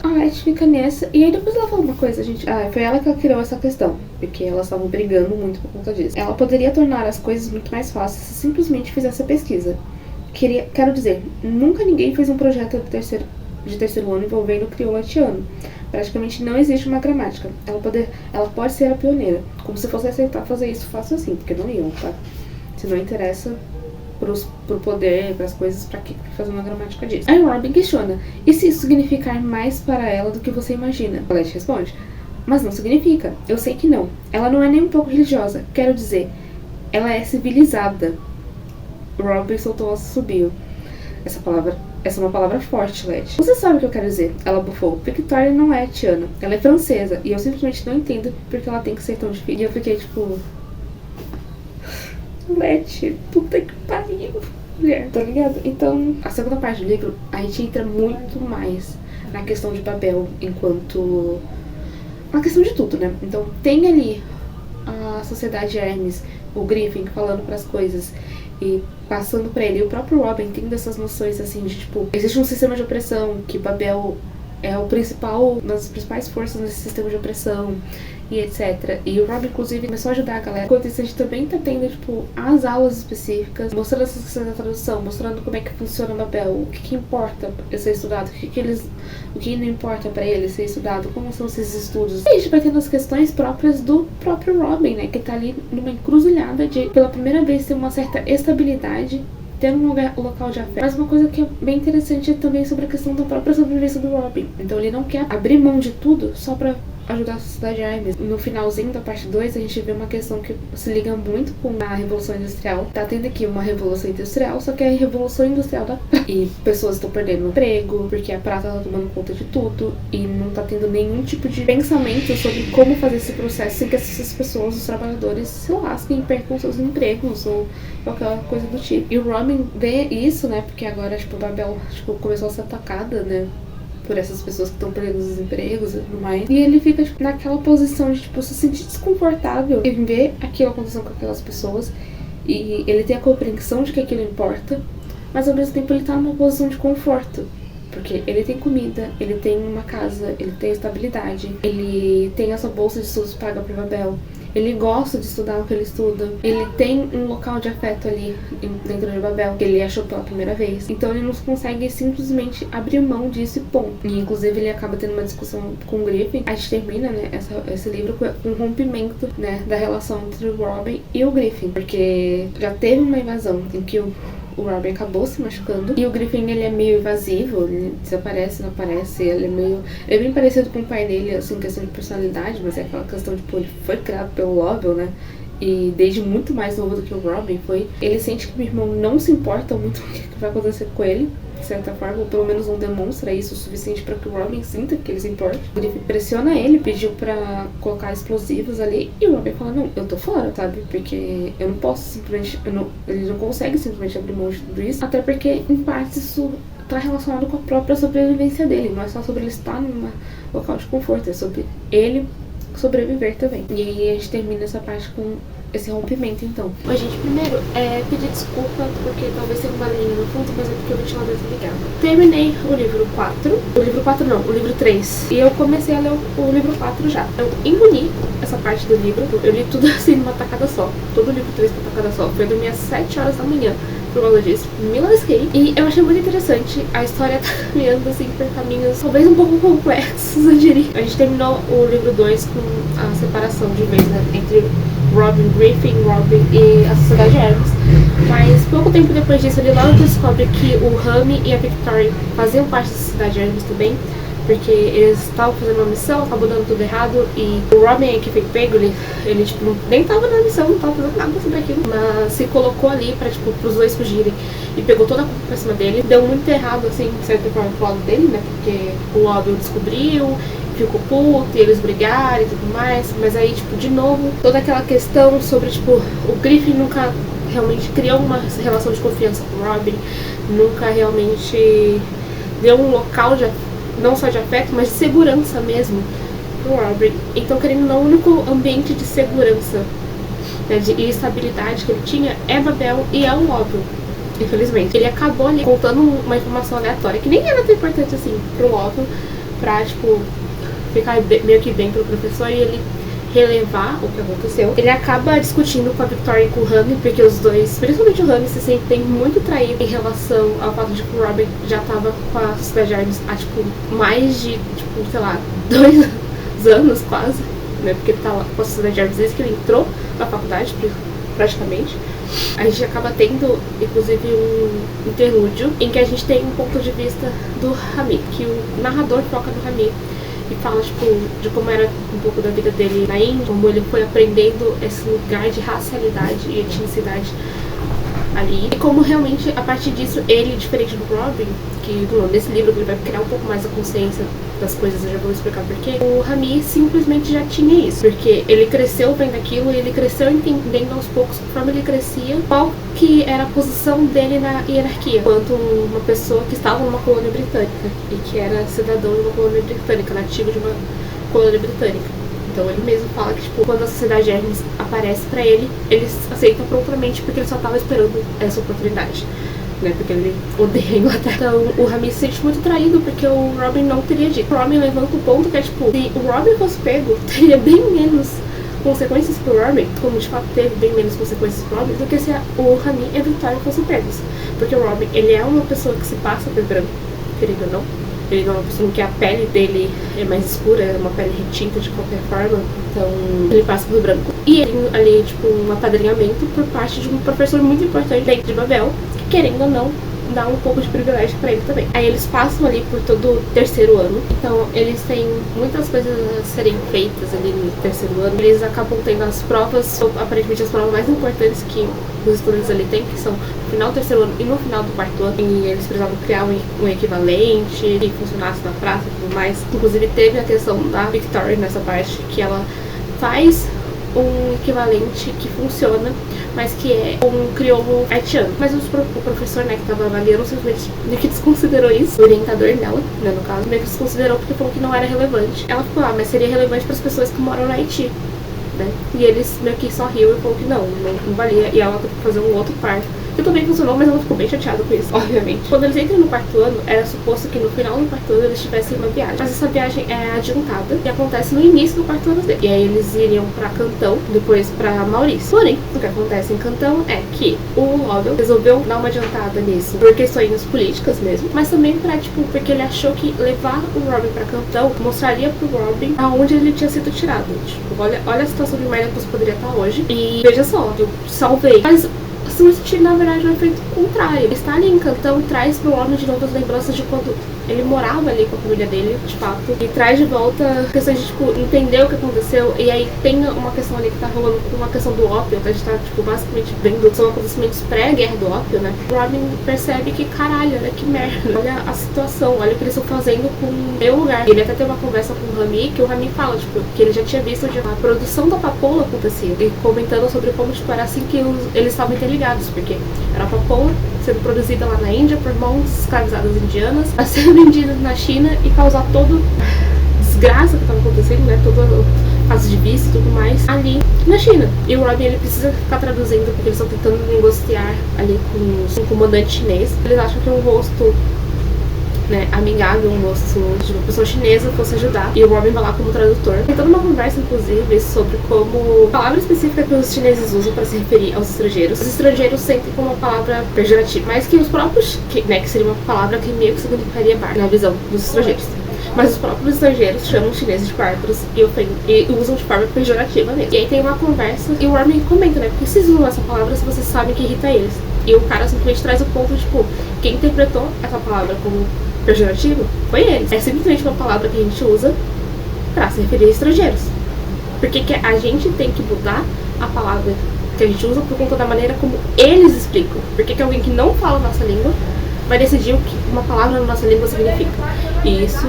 A Letty fica nessa, e aí depois ela fala uma coisa, gente. Foi ela que criou essa questão, porque elas estavam brigando muito por conta disso. Ela poderia tornar as coisas muito mais fáceis se simplesmente fizesse a pesquisa. Quero dizer, nunca ninguém fez um projeto de terceiro ano envolvendo o crioulo haitiano. Praticamente não existe uma gramática. Ela pode ser a pioneira. Como se fosse aceitar fazer isso fácil assim, porque não iam, tá? Se não interessa pro poder, pras coisas, pra que fazer uma gramática disso? Aí Robin questiona, e se isso significar mais para ela do que você imagina? A Letty responde, mas não significa, eu sei que não. Ela não é nem um pouco religiosa, quero dizer, ela é civilizada. Robin soltou o subiu. Essa é uma palavra forte, Letty. Você sabe o que eu quero dizer, ela bufou. Victoria não é haitiana, ela é francesa, e eu simplesmente não entendo porque ela tem que ser tão difícil. E eu fiquei tipo, Letty, puta que pariu, mulher, tá ligado? Então, a segunda parte do livro, a gente entra muito mais na questão de Babel, enquanto... na questão de tudo, né? Então, tem ali a Sociedade Hermes, o Griffin falando pras coisas e passando pra ele, e o próprio Robin tendo essas noções, assim, de, tipo, existe um sistema de opressão, que Babel é uma das principais forças nesse sistema de opressão, e etc. E o Rob, inclusive, começou a ajudar a galera. Enquanto isso, a gente também tá tendo, tipo, as aulas específicas, mostrando essas questões da tradução, mostrando como é que funciona o Babel, o que importa ser estudado, o que não importa pra eles ser estudado, como são esses estudos. E a gente vai tendo as questões próprias do próprio Robin, né, que tá ali numa encruzilhada de, pela primeira vez, ter uma certa estabilidade, ter um local de afeto. Mas uma coisa que é bem interessante é também sobre a questão da própria sobrevivência do Robin. Então ele não quer abrir mão de tudo só pra ajudar a Sociedade Hermes. No finalzinho da parte 2, a gente vê uma questão que se liga muito com a Revolução Industrial. Tá tendo aqui uma Revolução Industrial, só que é a Revolução Industrial da prata. E pessoas estão perdendo emprego, porque a prata tá tomando conta de tudo, e não tá tendo nenhum tipo de pensamento sobre como fazer esse processo sem que essas pessoas, os trabalhadores, se lasquem e percam seus empregos ou qualquer coisa do tipo. E o Robin vê isso, né, porque agora, tipo, Babel, tipo, começou a ser atacada, né, por essas pessoas que estão perdendo os empregos e tudo mais. E ele fica, tipo, naquela posição de, tipo, se sentir desconfortável em ver aquilo acontecendo com aquelas pessoas. E ele tem a compreensão de que aquilo importa, mas ao mesmo tempo ele tá numa posição de conforto. Porque ele tem comida, ele tem uma casa, ele tem estabilidade, ele tem essa bolsa de estudos paga por Babel. Ele gosta de estudar o que ele estuda. Ele tem um local de afeto ali dentro de Babel, que ele achou pela primeira vez. Então ele não consegue simplesmente abrir mão disso e ponto. E inclusive ele acaba tendo uma discussão com o Griffin. A gente termina, né, esse livro com um rompimento, né, da relação entre o Robin e o Griffin. Porque já teve uma invasão em que o Robin acabou se machucando. E o Griffin, ele é meio evasivo, ele desaparece, não aparece. Ele é bem parecido com o pai dele, assim, questão de personalidade, mas é aquela questão de, pô, ele foi criado pelo Lovell, né? E desde muito mais novo do que o Robin foi. Ele sente que o irmão não se importa muito com o que vai acontecer com ele, de certa forma, ou pelo menos não demonstra isso o suficiente para que o Robin sinta que ele se importa. O Griffin pressiona ele, pediu pra colocar explosivos ali, e o Robin fala, não, eu tô fora, sabe? Porque eu não posso simplesmente, ele não consegue simplesmente abrir mão de tudo isso, até porque, em parte, isso tá relacionado com a própria sobrevivência dele. Não é só sobre ele estar num local de conforto, é sobre ele sobreviver também. E aí a gente termina essa parte com esse rompimento, então. Mas, gente, primeiro, pedir desculpa, porque talvez tenha um barulhinho no fundo, mas é porque o ventilador tá ligado. Terminei o livro 4. O livro 4 não, o livro 3. E eu comecei a ler o livro 4 já. Eu engoli essa parte do livro. Eu li tudo assim numa tacada só. Todo o livro 3 numa tacada só. Foi dormir às 7 horas da manhã. Por causa disso, me lasquei. E eu achei muito interessante. A história tá caminhando assim por caminhos talvez um pouco complexos, eu diria. A gente terminou o livro 2 com a separação de vez, né, entre Robin Griffin, Robin e a Sociedade Hermes. Mas pouco tempo depois disso, ele logo descobre que o Rami e a Victoria faziam parte da Sociedade Hermes também, porque eles estavam fazendo uma missão, acabou dando tudo errado, e o Robin que foi pego, ele tipo, nem tava na missão, não tava fazendo nada sobre aquilo, mas se colocou ali pra, tipo, pros dois fugirem, e pegou toda a culpa pra cima dele. Deu muito errado, assim, de certa forma, pro lado dele, né, porque o Robin descobriu, ficou puto, e eles brigaram e tudo mais, mas aí, tipo, de novo, toda aquela questão sobre, tipo, o Griffin nunca realmente criou uma relação de confiança com o Robin, nunca realmente deu um local de não só de afeto, mas de segurança mesmo pro Robin. Então, querendo ou não, o único ambiente de segurança, né, e estabilidade que ele tinha é Babel e é o Robin, infelizmente. Ele acabou ali contando uma informação aleatória, que nem era tão importante assim pro Robin, pra, tipo, ficar meio que bem pro professor e ele relevar o que aconteceu. Ele acaba discutindo com a Victoria e com o Rami, porque os dois, principalmente o Rami, se sentem muito traído em relação ao fato de que o Robin já tava com a Sociedade Hermes há, tipo, mais de, tipo, sei lá, 2 anos quase, né, porque ele tá lá com a Sociedade Hermes desde que ele entrou na faculdade, praticamente. A gente acaba tendo, inclusive, um interlúdio em que a gente tem um ponto de vista do Rami, que o narrador foca no Rami e fala, tipo, de como era um pouco da vida dele na Índia, como ele foi aprendendo esse lugar de racialidade e etnicidade ali, e como realmente, a partir disso, ele, diferente do Robin, que nesse livro ele vai criar um pouco mais a consciência das coisas, eu já vou explicar porquê, o Rami simplesmente já tinha isso, porque ele cresceu vendo aquilo e ele cresceu entendendo aos poucos, conforme ele crescia, qual que era a posição dele na hierarquia, enquanto uma pessoa que estava numa colônia britânica e que era cidadão de uma colônia britânica, nativo de uma colônia britânica. Então ele mesmo fala que, tipo, quando a Sociedade Hermes aparece pra ele, ele aceita prontamente porque ele só tava esperando essa oportunidade, né, porque ele odeia a Inglaterra. Então o Rami se sente muito traído porque o Robin não teria dito. O Robin levanta o ponto que é, tipo, se o Robin fosse pego, teria bem menos consequências pro Robin, como de fato teve bem menos consequências pro Robin, do que se o Rami e a Victoria fossem pegos. Porque o Robin, ele é uma pessoa que se passa por branco, querido ou não. Ele não é uma pessoa que a pele dele é mais escura, é uma pele retinta de qualquer forma, então ele passa por branco. E ele tem ali, tipo, um apadrinhamento por parte de um professor muito importante dentro de Babel, que, querendo ou não, dá um pouco de privilégio pra ele também. Aí eles passam ali por todo o terceiro ano, então eles têm muitas coisas a serem feitas ali no terceiro ano. Eles acabam tendo as provas, aparentemente as provas mais importantes que os estudantes ali têm, que são no final do terceiro ano e no final do quarto ano, e eles precisavam criar um equivalente que funcionasse na praça e tudo mais. Inclusive teve a questão da Victoria nessa parte, que ela faz um equivalente que funciona, mas que é um crioulo haitiano. Mas o professor, né, que tava avaliando, simplesmente meio que desconsiderou isso, o orientador dela, né, no caso, meio que desconsiderou porque falou que não era relevante. Ela ficou, mas seria relevante para as pessoas que moram no Haiti, né? E eles meio que só riu e falou que não valia, e ela teve que fazer um outro par. Que também funcionou, mas ela ficou bem chateada com isso, obviamente. Quando eles entram no quarto ano, era suposto que no final do quarto ano eles tivessem uma viagem. Mas essa viagem é adiantada e acontece no início do quarto ano dele. E aí eles iriam pra Cantão, depois pra Maurício. Porém, o que acontece em Cantão é que o Lovell resolveu dar uma adiantada nisso por questões políticas mesmo, mas também pra, tipo, porque ele achou que levar o Robin pra Cantão mostraria pro Robin aonde ele tinha sido tirado. Tipo, olha a situação de merda que você poderia estar hoje. E veja só, eu salvei. Mas Switch, na verdade, é o efeito contrário. Estar ali em Cantão traz pro homem de novo as lembranças de quando ele morava ali com a família dele, de fato, e traz de volta questões de, tipo, entender o que aconteceu. E aí tem uma questão ali que tá rolando com uma questão do ópio, a gente tá, tipo, basicamente vendo, são acontecimentos pré-guerra do ópio, né? O Robin percebe que, caralho, olha que merda, olha a situação, olha o que eles estão fazendo com o meu lugar. Ele até tem uma conversa com o Rami, que o Rami fala, tipo, que ele já tinha visto a produção da papoula acontecia, e comentando sobre como, tipo, era assim que eles estavam interligados. enviados, porque era papoula sendo produzida lá na Índia por mãos escravizadas indianas, a ser vendida na China e causar toda desgraça que estava acontecendo, né, todo caso de vício e tudo mais ali na China. E o Robin, ele precisa ficar traduzindo porque eles estão tentando negociar ali com o comandante chinês. Eles acham que um rosto, né, amigável, um rosto de uma pessoa chinesa fosse ajudar, e o Robin vai lá como tradutor. Tem toda uma conversa, inclusive, sobre como a palavra específica que os chineses usam para se referir aos estrangeiros. Os estrangeiros sentem como uma palavra pejorativa, mas que os próprios, né, que seria uma palavra que meio que significaria bar na visão dos estrangeiros. Mas os próprios estrangeiros chamam os chineses de bárbaros e usam de forma pejorativa mesmo. E aí tem uma conversa e o Robin comenta, né, porque vocês usam essa palavra se vocês sabem que irrita eles. E o cara simplesmente traz o ponto, tipo, quem interpretou essa palavra como pejorativo foi eles. É simplesmente uma palavra que a gente usa pra se referir a estrangeiros. Porque que a gente tem que mudar a palavra que a gente usa por conta da maneira como eles explicam. Porque que alguém que não fala a nossa língua vai decidir o que uma palavra na nossa língua significa. E isso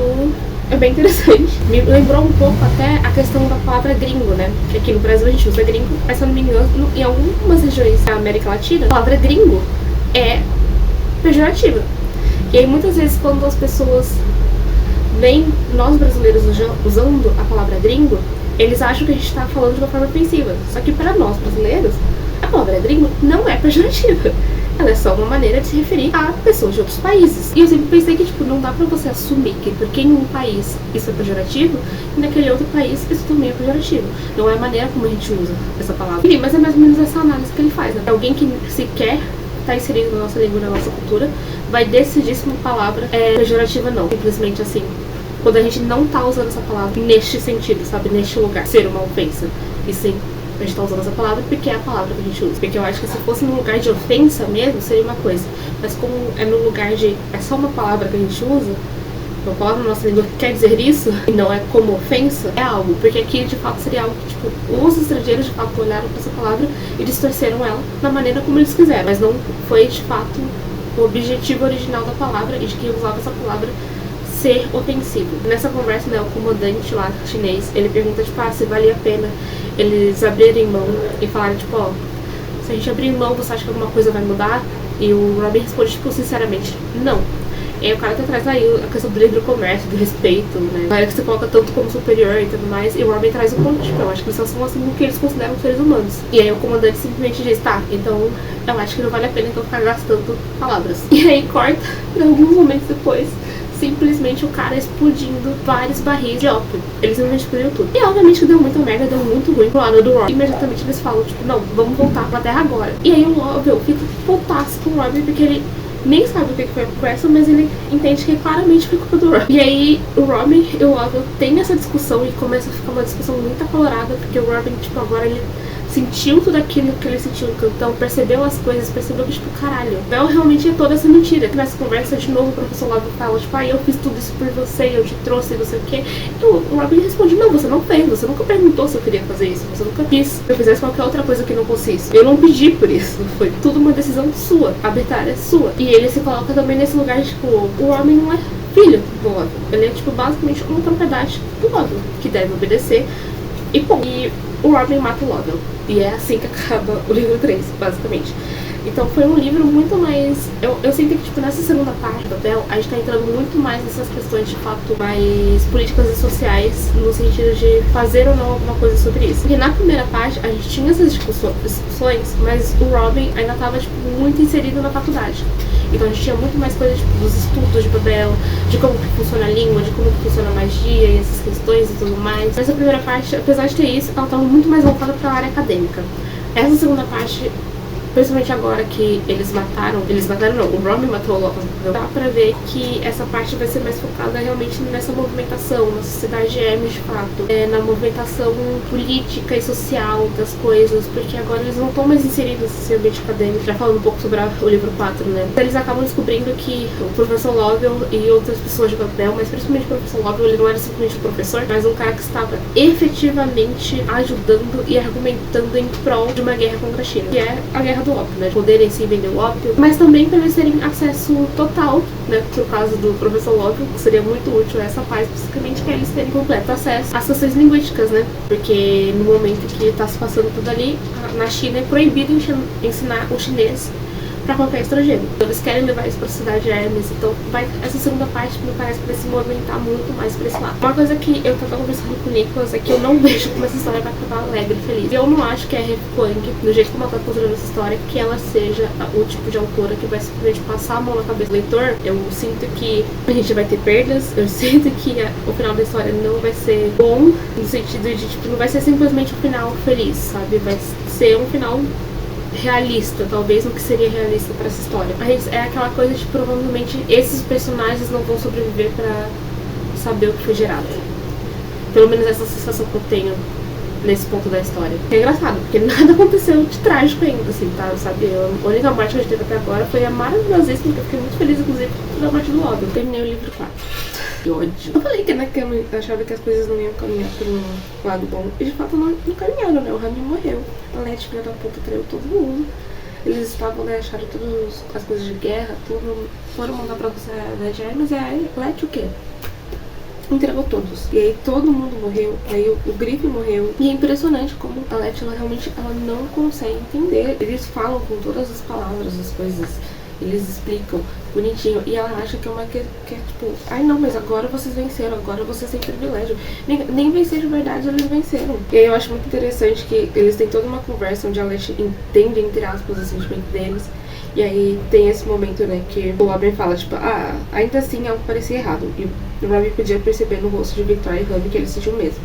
é bem interessante. Me lembrou um pouco até a questão da palavra gringo, né? Que aqui no Brasil a gente usa gringo, mas se eu não me engano, em algumas regiões da América Latina, a palavra gringo é pejorativa. E aí muitas vezes quando as pessoas veem nós brasileiros usando a palavra gringo, eles acham que a gente está falando de uma forma ofensiva. Só que para nós brasileiros, a palavra gringo não é pejorativa. Ela é só uma maneira de se referir a pessoas de outros países. E eu sempre pensei que, tipo, não dá pra você assumir que porque em um país isso é pejorativo, e naquele outro país isso também é pejorativo. Não é a maneira como a gente usa essa palavra. Enfim, mas é mais ou menos essa análise que ele faz, né? Alguém que sequer tá inserido na nossa língua, na nossa cultura, vai decidir se uma palavra é pejorativa ou não. Simplesmente assim, quando a gente não tá usando essa palavra neste sentido, sabe? Neste lugar, ser uma ofensa. E sim, a gente tá usando essa palavra porque é a palavra que a gente usa. Porque eu acho que se fosse num lugar de ofensa mesmo, seria uma coisa. Mas como é no lugar de... é só uma palavra que a gente usa, uma palavra na nossa língua que quer dizer isso, e não é como ofensa, é algo. Porque aqui, de fato, seria algo que, tipo, os estrangeiros, de fato, olharam pra essa palavra e distorceram ela da maneira como eles quiseram. Mas não foi, de fato, o objetivo original da palavra e de quem usava essa palavra ser ofensivo. Nessa conversa, né, o comandante lá chinês, ele pergunta, tipo, se valia a pena eles abrirem mão e falarem, tipo, ó, se a gente abrir mão, você acha que alguma coisa vai mudar? E o Robin responde, tipo, sinceramente, não. E aí o cara até traz aí a questão do livre comércio, do respeito, né? A que você coloca tanto como superior e tudo mais. E o Robin traz o ponto, tipo, eu acho que eles só são assim o que eles consideram seres humanos. E aí o comandante simplesmente diz, tá, então eu acho que não vale a pena então ficar gastando palavras. E aí corta pra alguns momentos depois, simplesmente o cara explodindo vários barris de ópio. Eles simplesmente explodiram tudo. E obviamente que deu muita merda, deu muito ruim pro lado do Robin. Imediatamente eles falam, tipo, não, vamos voltar pra Terra agora. E aí o Lovell fica putaço com o Robin porque ele nem sabe o que foi a conversa, mas ele entende que claramente foi culpa do Robin. E aí o Robin e o Lovell tem essa discussão e começa a ficar uma discussão muito acalorada, porque o Robin, tipo, agora ele sentiu tudo aquilo que ele sentiu no cantão, percebeu as coisas, percebeu que, tipo, caralho, Bel realmente é toda essa mentira. Nessa conversa, de novo, o professor Lovell fala, tipo, eu fiz tudo isso por você, eu te trouxe, não sei o quê. E o Robin responde, não, você não fez, você nunca perguntou se eu queria fazer isso, você nunca quis. Se eu fizesse qualquer outra coisa que não fosse isso. Eu não pedi por isso, foi tudo uma decisão sua, arbitrária sua. E ele se coloca também nesse lugar de, tipo, o homem não é filho do Lovell. Ele é, tipo, basicamente uma propriedade do Lovell, que deve obedecer. E, bom, e o Robin mata o Lovell. E é assim que acaba o livro 3, basicamente. Então foi um livro muito mais... Eu sinto que, tipo, nessa segunda parte do Bel, a gente tá entrando muito mais nessas questões, de fato, mais políticas e sociais, no sentido de fazer ou não alguma coisa sobre isso. Porque na primeira parte, a gente tinha essas discussões, mas o Robin ainda tava, tipo, muito inserido na faculdade. Então a gente tinha muito mais coisas, tipo, dos estudos de Babel, de como que funciona a língua, de como que funciona a magia e essas questões e tudo mais. Nessa primeira parte, apesar de ter isso, ela estava muito mais voltada para a área acadêmica. Essa segunda parte, principalmente agora que eles mataram não, o Robin matou o Lovell, dá pra ver que essa parte vai ser mais focada realmente nessa movimentação, na sociedade Hermes de fato, na movimentação política e social das coisas, porque agora eles não estão mais inseridos nesse ambiente acadêmico. Já falando um pouco sobre o livro 4, né? Eles acabam descobrindo que o professor Lovell e outras pessoas de Babel, mas principalmente o professor Lovell, ele não era simplesmente um professor, mas um cara que estava efetivamente ajudando e argumentando em prol de uma guerra contra a China, que é a guerra do ópio, né? Poderem se vender o ópio, mas também para eles terem acesso total, né? Por caso do professor Ópio, que seria muito útil essa parte, especificamente que eles terem completo acesso às questões linguísticas, né? Porque no momento que tá se passando tudo ali, na China é proibido ensinar o chinês para qualquer estrangeiro. Eles querem levar isso para a cidade de Hermes, então essa segunda parte me parece que vai se movimentar muito mais para esse lado. Uma coisa que eu tava conversando com o Nicolas é que eu não vejo como essa história vai acabar alegre e feliz. Eu não acho que a Rê Kuang, do jeito como ela tá construindo essa história, que ela seja o tipo de autora que vai simplesmente passar a mão na cabeça do leitor. Eu sinto que a gente vai ter perdas, eu sinto que o final da história não vai ser bom, no sentido de, tipo, não vai ser simplesmente um final feliz, sabe? Vai ser um final realista, talvez no que seria realista para essa história. Mas é aquela coisa de provavelmente esses personagens não vão sobreviver para saber o que foi gerado. Pelo menos essa sensação que eu tenho nesse ponto da história. É engraçado, porque nada aconteceu de trágico ainda, assim, tá? Sabe? A única morte que a gente teve até agora foi a maravilhosíssima, que eu fiquei muito feliz, inclusive, pela morte do Lobo. Eu terminei o livro 4. Que ódio. Eu falei que, né, que eu achava que as coisas não iam caminhar por um lado bom. E de fato não caminharam, né? O Rami morreu. A Leti, filha da puta, traiu todo mundo. Eles estavam, né, acharam todas as coisas de guerra, tudo. Foram mandar pra cidade de Hermes e aí Leti o quê? Entregou todos. E aí todo mundo morreu. Aí o Griffin morreu. E é impressionante como a Leti, ela realmente não consegue entender. Eles falam com todas as palavras, as coisas. Eles explicam bonitinho. E ela acha que é uma que é tipo, ai não, mas agora vocês venceram, agora vocês têm privilégio. Nem vencer de verdade, eles venceram. E aí eu acho muito interessante que eles têm toda uma conversa onde a Leti entende, entre aspas, o sentimento deles. E aí tem esse momento, né, que o Robin fala, tipo, ainda assim algo parecia errado. E o Robin podia perceber no rosto de Victoria e Rami que ele sentiu o mesmo.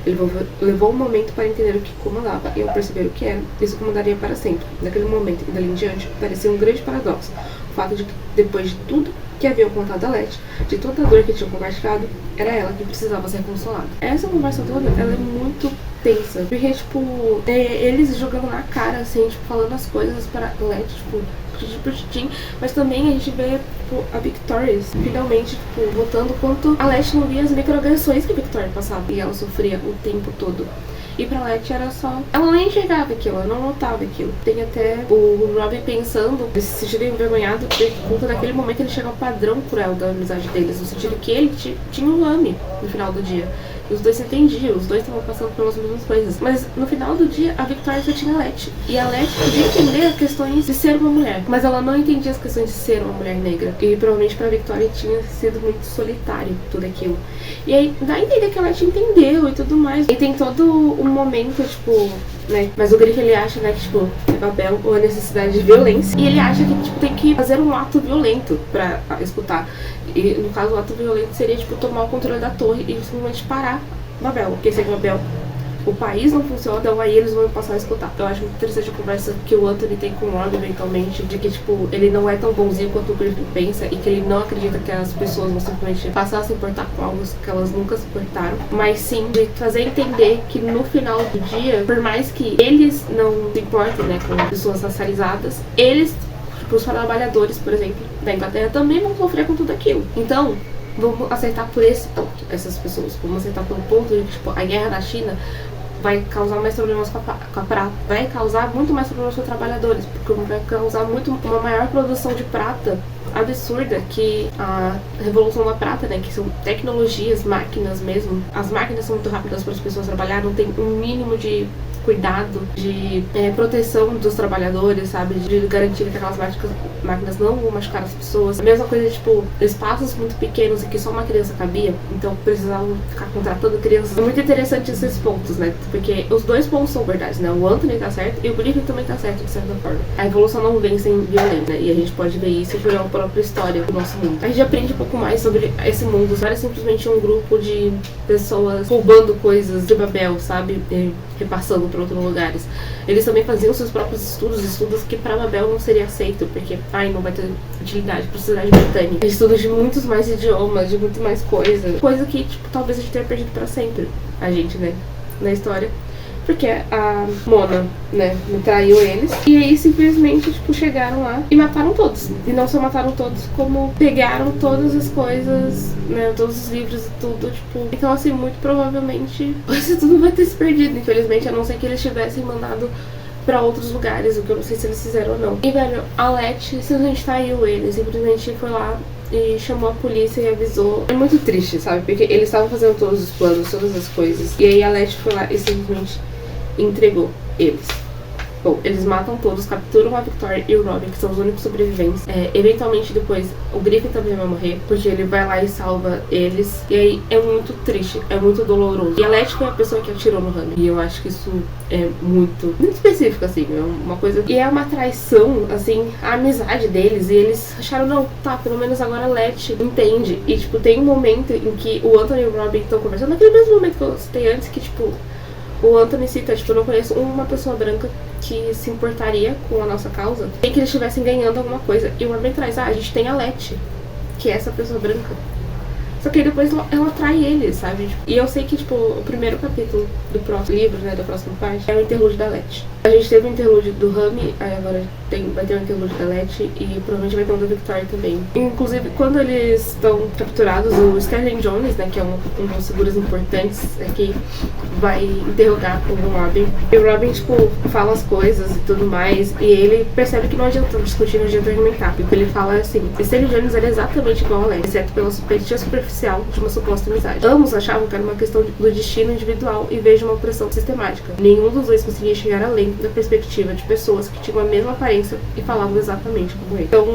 Ele levou um momento para entender o que comandava e ao perceber o que era, isso comandaria para sempre. Naquele momento e dali em diante, parecia um grande paradoxo. O fato de que, depois de tudo que haviam contado a Leti, de toda a dor que tinham compartilhado, era ela que precisava ser consolada. Essa conversa toda, ela é muito tensa. Porque, tipo, eles jogando na cara, assim, tipo, falando as coisas para Leti, tipo, mas também a gente vê, tipo, a Victoria finalmente, tipo, votando quanto a Leti não via as microagressões que a Victoria passava e ela sofria o tempo todo. E pra Leti era só... ela nem enxergava aquilo, ela não notava aquilo. Tem até o Robin pensando, ele se sentindo envergonhado por conta daquele momento ele chega ao padrão cruel da amizade deles, no sentido que ele tinha um Rami no final do dia. E os dois se entendiam, os dois estavam passando pelas mesmas coisas. Mas no final do dia, a Victoria só tinha a Leti. E a Leti podia entender as questões de ser uma mulher, mas ela não entendia as questões de ser uma mulher negra. E provavelmente pra Victoria tinha sido muito solitário tudo aquilo. E aí dá a entender que a Leti entendeu e tudo mais. E tem todo um momento, tipo, né? Mas o Griff, ele acha, né, que, tipo, é papel ou a necessidade de violência. E ele acha que, tipo, tem que fazer um ato violento pra escutar. E, no caso, o ato violento seria, tipo, tomar o controle da torre e simplesmente parar Babel. Porque sem Babel, o país não funciona, então aí eles vão passar a escutar. Eu acho muito interessante a conversa que o Anthony tem com o Robin, eventualmente, de que, tipo, ele não é tão bonzinho quanto o Griffin pensa e que ele não acredita que as pessoas vão simplesmente passar a se importar com algo que elas nunca se importaram, mas sim de fazer entender que no final do dia, por mais que eles não se importem, né, com pessoas racializadas, eles, tipo, os trabalhadores, por exemplo, da Inglaterra também vão sofrer com tudo aquilo. Então, vamos aceitar por esse ponto, essas pessoas. Vamos aceitar pelo ponto de que, tipo, a guerra na China vai causar mais problemas com a prata, vai causar muito mais problemas com os trabalhadores, porque vai causar uma maior produção de prata absurda que a Revolução da Prata, né, que são tecnologias, máquinas mesmo. As máquinas são muito rápidas para as pessoas trabalhar, não tem um mínimo de cuidado, de proteção dos trabalhadores, sabe, de garantir que aquelas máquinas não vão machucar as pessoas. A mesma coisa, tipo, espaços muito pequenos e que só uma criança cabia, então precisavam ficar contratando crianças. É muito interessante esses pontos, né, porque os dois pontos são verdades, né, o Anthony tá certo e o Griffin também tá certo, de certa forma. A evolução não vem sem violência, né, e a gente pode ver isso por uma própria história do nosso mundo. A gente aprende um pouco mais sobre esse mundo, não era simplesmente um grupo de pessoas roubando coisas de Babel, sabe, e repassando para outros lugares. Eles também faziam seus próprios estudos que para Babel não seria aceito, porque não vai ter utilidade para a sociedade britânica. Estudos de muitos mais idiomas, de muito mais coisa que, tipo, talvez a gente tenha perdido para sempre, a gente, né, na história. Porque a Mona, né, traiu eles. E aí simplesmente, tipo, chegaram lá e mataram todos. E não só mataram todos, como pegaram todas as coisas, né, todos os livros e tudo, tipo. Então, assim, muito provavelmente isso tudo vai ter se perdido, infelizmente, a não ser que eles tivessem mandado pra outros lugares, o que eu não sei se eles fizeram ou não. E, velho, a Letty simplesmente traiu ele, simplesmente foi lá e chamou a polícia e avisou. É muito triste, sabe? Porque eles estavam fazendo todos os planos, todas as coisas. E aí a Letty foi lá e simplesmente entregou eles. Bom, eles matam todos, capturam a Victoria e o Robin, que são os únicos sobreviventes. Eventualmente depois o Griffin também vai morrer, porque ele vai lá e salva eles. E aí é muito triste, é muito doloroso. E a Letty foi a pessoa que atirou no Rami. E eu acho que isso é muito específico, assim, é uma coisa. E é uma traição, assim, a amizade deles. E eles acharam, não, tá, pelo menos agora a Letty entende. E, tipo, tem um momento em que o Anthony e o Robin estão conversando, naquele mesmo momento que eu citei antes, que, tipo, o Anthony cita, tipo, eu não conheço uma pessoa branca que se importaria com a nossa causa e que eles estivessem ganhando alguma coisa. E o Robin traz, a gente tem a Letty, que é essa pessoa branca. Só que aí depois ela trai ele, sabe? E eu sei que, tipo, o primeiro capítulo do próximo livro, né, da próxima parte, é o interlúdio da Letty. A gente teve o interlúdio do Rami, aí agora vai ter o interlúdio da Letty e provavelmente vai ter um da Victoria também. Inclusive, quando eles estão capturados, o Sterling Jones, né, que é um dos figuras importantes aqui, vai interrogar o Robin. E o Robin, tipo, fala as coisas e tudo mais, e ele percebe que não adianta discutir, não adianta argumentar. O que ele fala é assim, Sterling Jones era exatamente igual a Letty, exceto pela simpatia superficial de uma suposta amizade. Ambos achavam que era uma questão do destino individual em vez de uma opressão sistemática. Nenhum dos dois conseguia chegar além da perspectiva de pessoas que tinham a mesma aparência e falavam exatamente como ele. Então,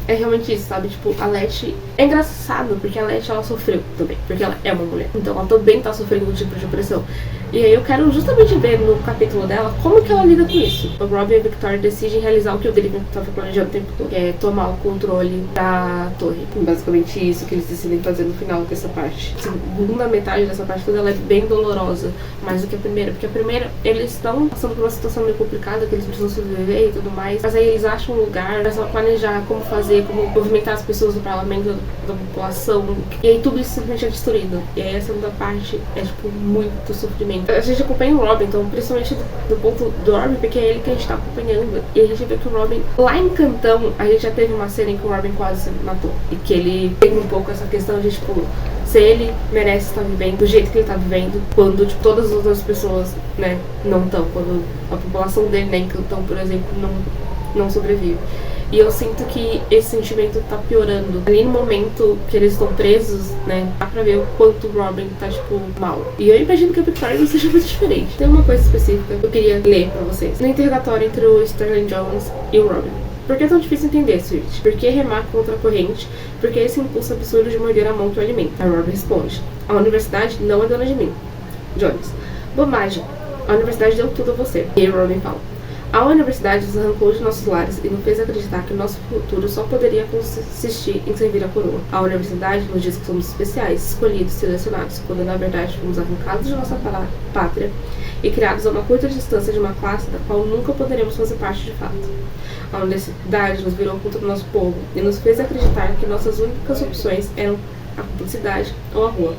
é realmente isso, sabe? Tipo, a Letty é engraçado, porque a Letty, ela sofreu também, porque ela é uma mulher. Então, ela também tá sofrendo um tipo de opressão. E aí eu quero justamente ver no capítulo dela como que ela lida com isso. O Robin e a Victoria decidem realizar o que o Griffin estava planejando o tempo todo, que é tomar o controle da torre. Basicamente isso que eles decidem fazer no final dessa parte. A segunda metade dessa parte toda ela é bem dolorosa, mais do que a primeira, porque a primeira eles estão passando por uma situação meio complicada, que eles precisam sobreviver e tudo mais, mas aí eles acham um lugar, começam a planejar como fazer, como movimentar as pessoas do parlamento, da população, e aí tudo isso simplesmente é destruído. E aí a segunda parte é tipo muito sofrimento. A gente acompanha o Robin, então, principalmente do ponto do Robin, porque é ele que a gente tá acompanhando. E a gente vê que o Robin, lá em Cantão, a gente já teve uma cena em que o Robin quase se matou. E que ele tem um pouco essa questão de, tipo, se ele merece estar vivendo do jeito que ele tá vivendo, quando, tipo, todas as outras pessoas, né, não estão. Quando a população dele, né, em Cantão, por exemplo, não sobrevive. E eu sinto que esse sentimento tá piorando. Ali no momento que eles estão presos, né, dá pra ver o quanto o Robin tá, tipo, mal. E eu imagino que a Victoria não seja muito diferente. Tem uma coisa específica que eu queria ler pra vocês. No interrogatório entre o Sterling Jones e o Robin. Por que é tão difícil entender, Swift? Por que remar contra a corrente? Por que esse impulso absurdo de morder a mão que o alimenta? A Robin responde. A universidade não é dona de mim. Jones. Bobagem. A universidade deu tudo a você. E Robin fala. A universidade nos arrancou de nossos lares e nos fez acreditar que nosso futuro só poderia consistir em servir a coroa. A universidade nos diz que somos especiais, escolhidos, selecionados, quando na verdade fomos arrancados de nossa pátria e criados a uma curta distância de uma classe da qual nunca poderemos fazer parte de fato. A universidade nos virou contra o nosso povo e nos fez acreditar que nossas únicas opções eram a cumplicidade ou a rua.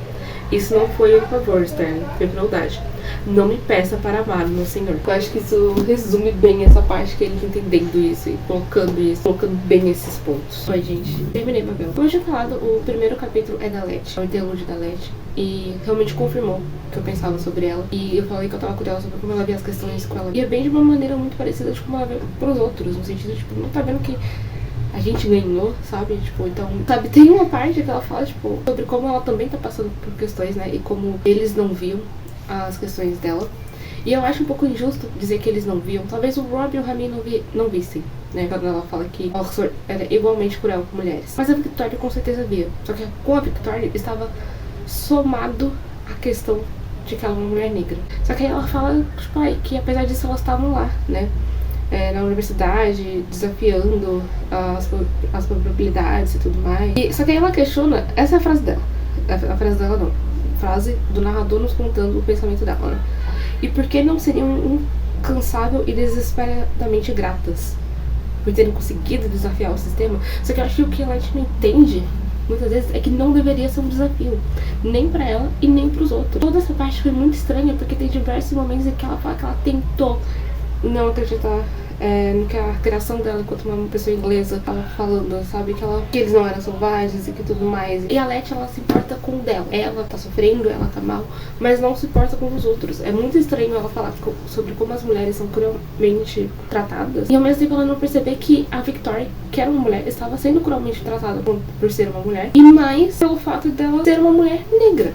Isso não foi um favor, Sterling, foi crueldade. Não me peça para amar o meu Senhor. Eu acho que isso resume bem essa parte que ele tá entendendo isso e colocando bem esses pontos. Oi, gente. Terminei, Babel. Como eu tinha falado, o primeiro capítulo é da Letty, é o interlúdio da Letty. E realmente confirmou o que eu pensava sobre ela. E eu falei que eu tava curiosa sobre como ela via as questões com ela. E é bem de uma maneira muito parecida de como ela vê pros outros, no sentido de, tipo, não tá vendo que a gente ganhou, sabe? Tipo, então, sabe, tem uma parte que ela fala, tipo, sobre como ela também tá passando por questões, né? E como eles não viam as questões dela. E eu acho um pouco injusto dizer que eles não viam. Talvez o Rob e o Rami não vissem, né? Quando ela fala que Oxford era igualmente cruel com mulheres. Mas a Victoria com certeza via. Só que com a Victoria estava somado a questão de que ela é uma mulher negra. Só que aí ela fala, tipo, que apesar disso elas estavam lá, né? Na universidade, desafiando as probabilidades e tudo mais. E, só que aí ela questiona, essa é a frase dela. A frase dela não. A frase do narrador nos contando o pensamento dela, né? E por que não seriam incansável e desesperadamente gratas por terem conseguido desafiar o sistema? Só que eu acho que o que ela não entende muitas vezes é que não deveria ser um desafio, nem pra ela e nem pros outros. Toda essa parte foi muito estranha, porque tem diversos momentos em que ela fala que ela tentou não acreditar no que a criação dela enquanto uma pessoa inglesa tava falando, sabe? Que eles não eram selvagens e que tudo mais. E a Letty, ela se importa com o dela. Ela tá sofrendo, ela tá mal, mas não se importa com os outros. É muito estranho ela falar sobre como as mulheres são cruelmente tratadas e ao mesmo tempo ela não perceber que a Victoria, que era uma mulher, estava sendo cruelmente tratada por ser uma mulher, e mais pelo fato dela ser uma mulher negra.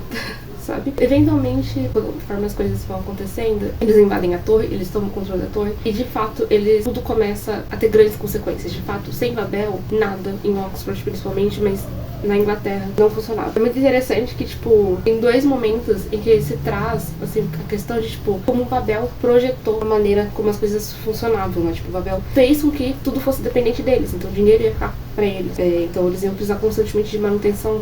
Sabe? Eventualmente, conforme as coisas vão acontecendo, eles invadem a torre, eles tomam controle da torre e de fato tudo começa a ter grandes consequências. De fato, sem Babel, nada em Oxford principalmente, mas na Inglaterra não funcionava. É muito interessante que, tipo, em 2 momentos em que se traz, assim, a questão de, tipo, como o Babel projetou a maneira como as coisas funcionavam, né? Tipo, o Babel fez com que tudo fosse dependente deles, então o dinheiro ia ficar pra eles. Então eles iam precisar constantemente de manutenção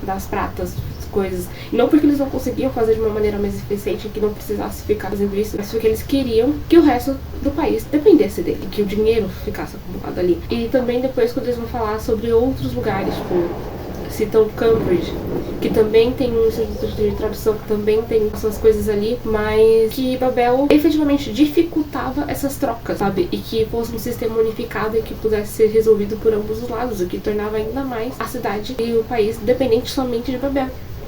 das pratas, coisas. E não porque eles não conseguiam fazer de uma maneira mais eficiente, que não precisasse ficar fazendo isso, mas porque eles queriam que o resto do país dependesse dele, que o dinheiro ficasse acumulado ali. E também depois, quando eles vão falar sobre outros lugares, tipo, citam Cambridge, que também tem um instituto de tradução, que também tem essas coisas ali, mas que Babel efetivamente dificultava essas trocas, sabe? E que fosse um sistema unificado e que pudesse ser resolvido por ambos os lados, o que tornava ainda mais a cidade e o país dependente somente de Babel.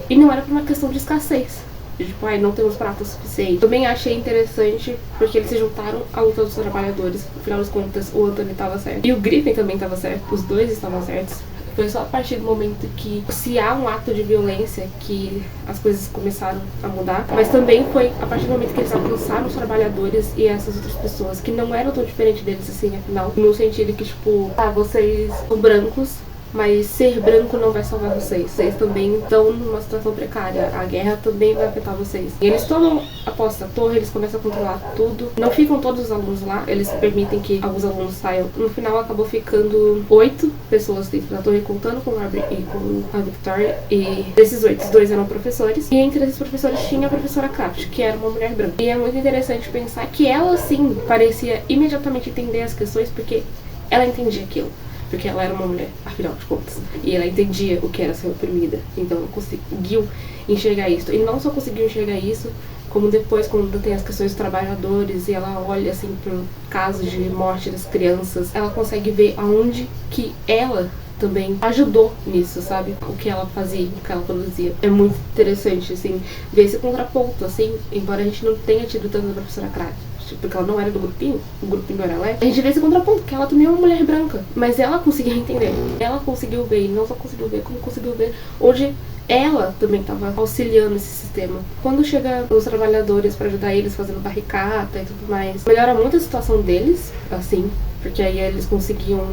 E não era por uma questão de escassez. Tipo, não temos prata suficiente. Também achei interessante porque eles se juntaram à luta dos trabalhadores. No final das contas, o Anthony estava certo. E o Griffin também estava certo. Os dois estavam certos. Foi só a partir do momento que, se há um ato de violência, que as coisas começaram a mudar. Mas também foi a partir do momento que eles alcançaram os trabalhadores e essas outras pessoas, que não eram tão diferentes deles assim, afinal. No sentido que, tipo, vocês são brancos, mas ser branco não vai salvar vocês. Vocês também estão numa situação precária. A guerra também vai afetar vocês. E eles tomam a posse da torre, eles começam a controlar tudo. Não ficam todos os alunos lá, eles permitem que alguns alunos saiam. No final acabou ficando 8 pessoas dentro da torre, contando com o Robert e com a Victoria. E desses 8, 2 eram professores. E entre esses professores tinha a professora Craft, que era uma mulher branca. E é muito interessante pensar que ela, sim, parecia imediatamente entender as questões, porque ela entendia aquilo. Porque ela era uma mulher, afinal de contas. E ela entendia o que era ser oprimida. Então ela conseguiu enxergar isso. E não só conseguiu enxergar isso, como depois, quando tem as questões dos trabalhadores e ela olha assim pro caso de morte das crianças, ela consegue ver aonde que ela também ajudou nisso, sabe? O que ela fazia, o que ela produzia. É muito interessante, assim, ver esse contraponto, assim, embora a gente não tenha tido tanto da professora Craft, porque ela não era do grupinho, o grupinho era ela. A gente vê esse contraponto, que ela também é uma mulher branca, mas ela conseguiu entender, ela conseguiu ver, e não só conseguiu ver, como conseguiu ver onde ela também estava auxiliando esse sistema. Quando chega os trabalhadores para ajudar eles, fazendo barricata e tudo mais, melhora muito a situação deles, assim, porque aí eles conseguiam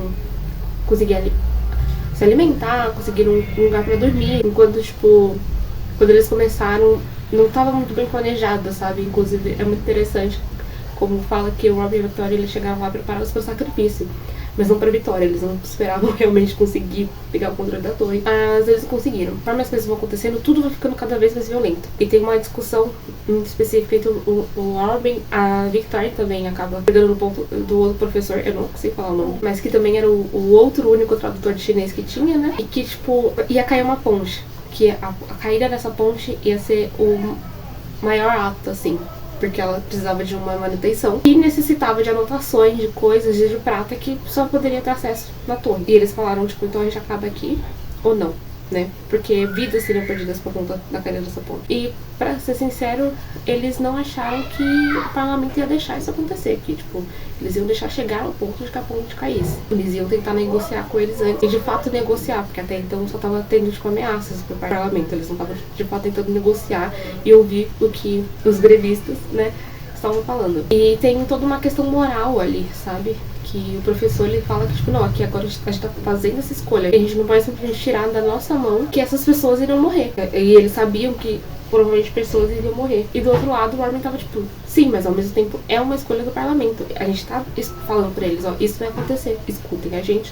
se alimentar, conseguiram um lugar pra dormir, enquanto, tipo, quando eles começaram, não estava muito bem planejado, sabe? Inclusive, é muito interessante como fala que o Rob e a Victoria, eles chegavam lá preparados para o sacrifício, mas não para a vitória. Eles não esperavam realmente conseguir pegar o controle da torre, mas eles conseguiram. Conforme as coisas vão acontecendo, tudo vai ficando cada vez mais violento. E tem uma discussão muito específica entre o Robin, a Victoria também acaba pegando no ponto do outro professor, eu não sei falar o nome, mas que também era o outro único tradutor de chinês que tinha, né? E que, tipo, ia cair uma ponte, que a caída dessa ponte ia ser o maior ato, assim, porque ela precisava de uma manutenção e necessitava de anotações, de coisas, de prata que só poderia ter acesso na torre. E eles falaram, tipo, então a gente acaba aqui ou não, né? Porque vidas seriam perdidas por conta da caída dessa ponte. E, pra ser sincero, eles não acharam que o parlamento ia deixar isso acontecer, que, tipo, eles iam deixar chegar ao ponto de que a ponte caísse. Eles iam tentar negociar com eles antes, e de fato negociar, porque até então só tava tendo, tipo, ameaças por parte do parlamento. Eles não estavam, de fato, tentando negociar e ouvir o que os grevistas, né, estavam falando. E tem toda uma questão moral ali, sabe? Que o professor, ele fala que, tipo, não, aqui agora a gente tá fazendo essa escolha, e a gente não pode simplesmente tirar da nossa mão que essas pessoas iriam morrer. E eles sabiam que provavelmente pessoas iriam morrer. E do outro lado, o Armin tava tipo, sim, mas ao mesmo tempo é uma escolha do parlamento. A gente tá falando pra eles, ó, isso vai acontecer, escutem a gente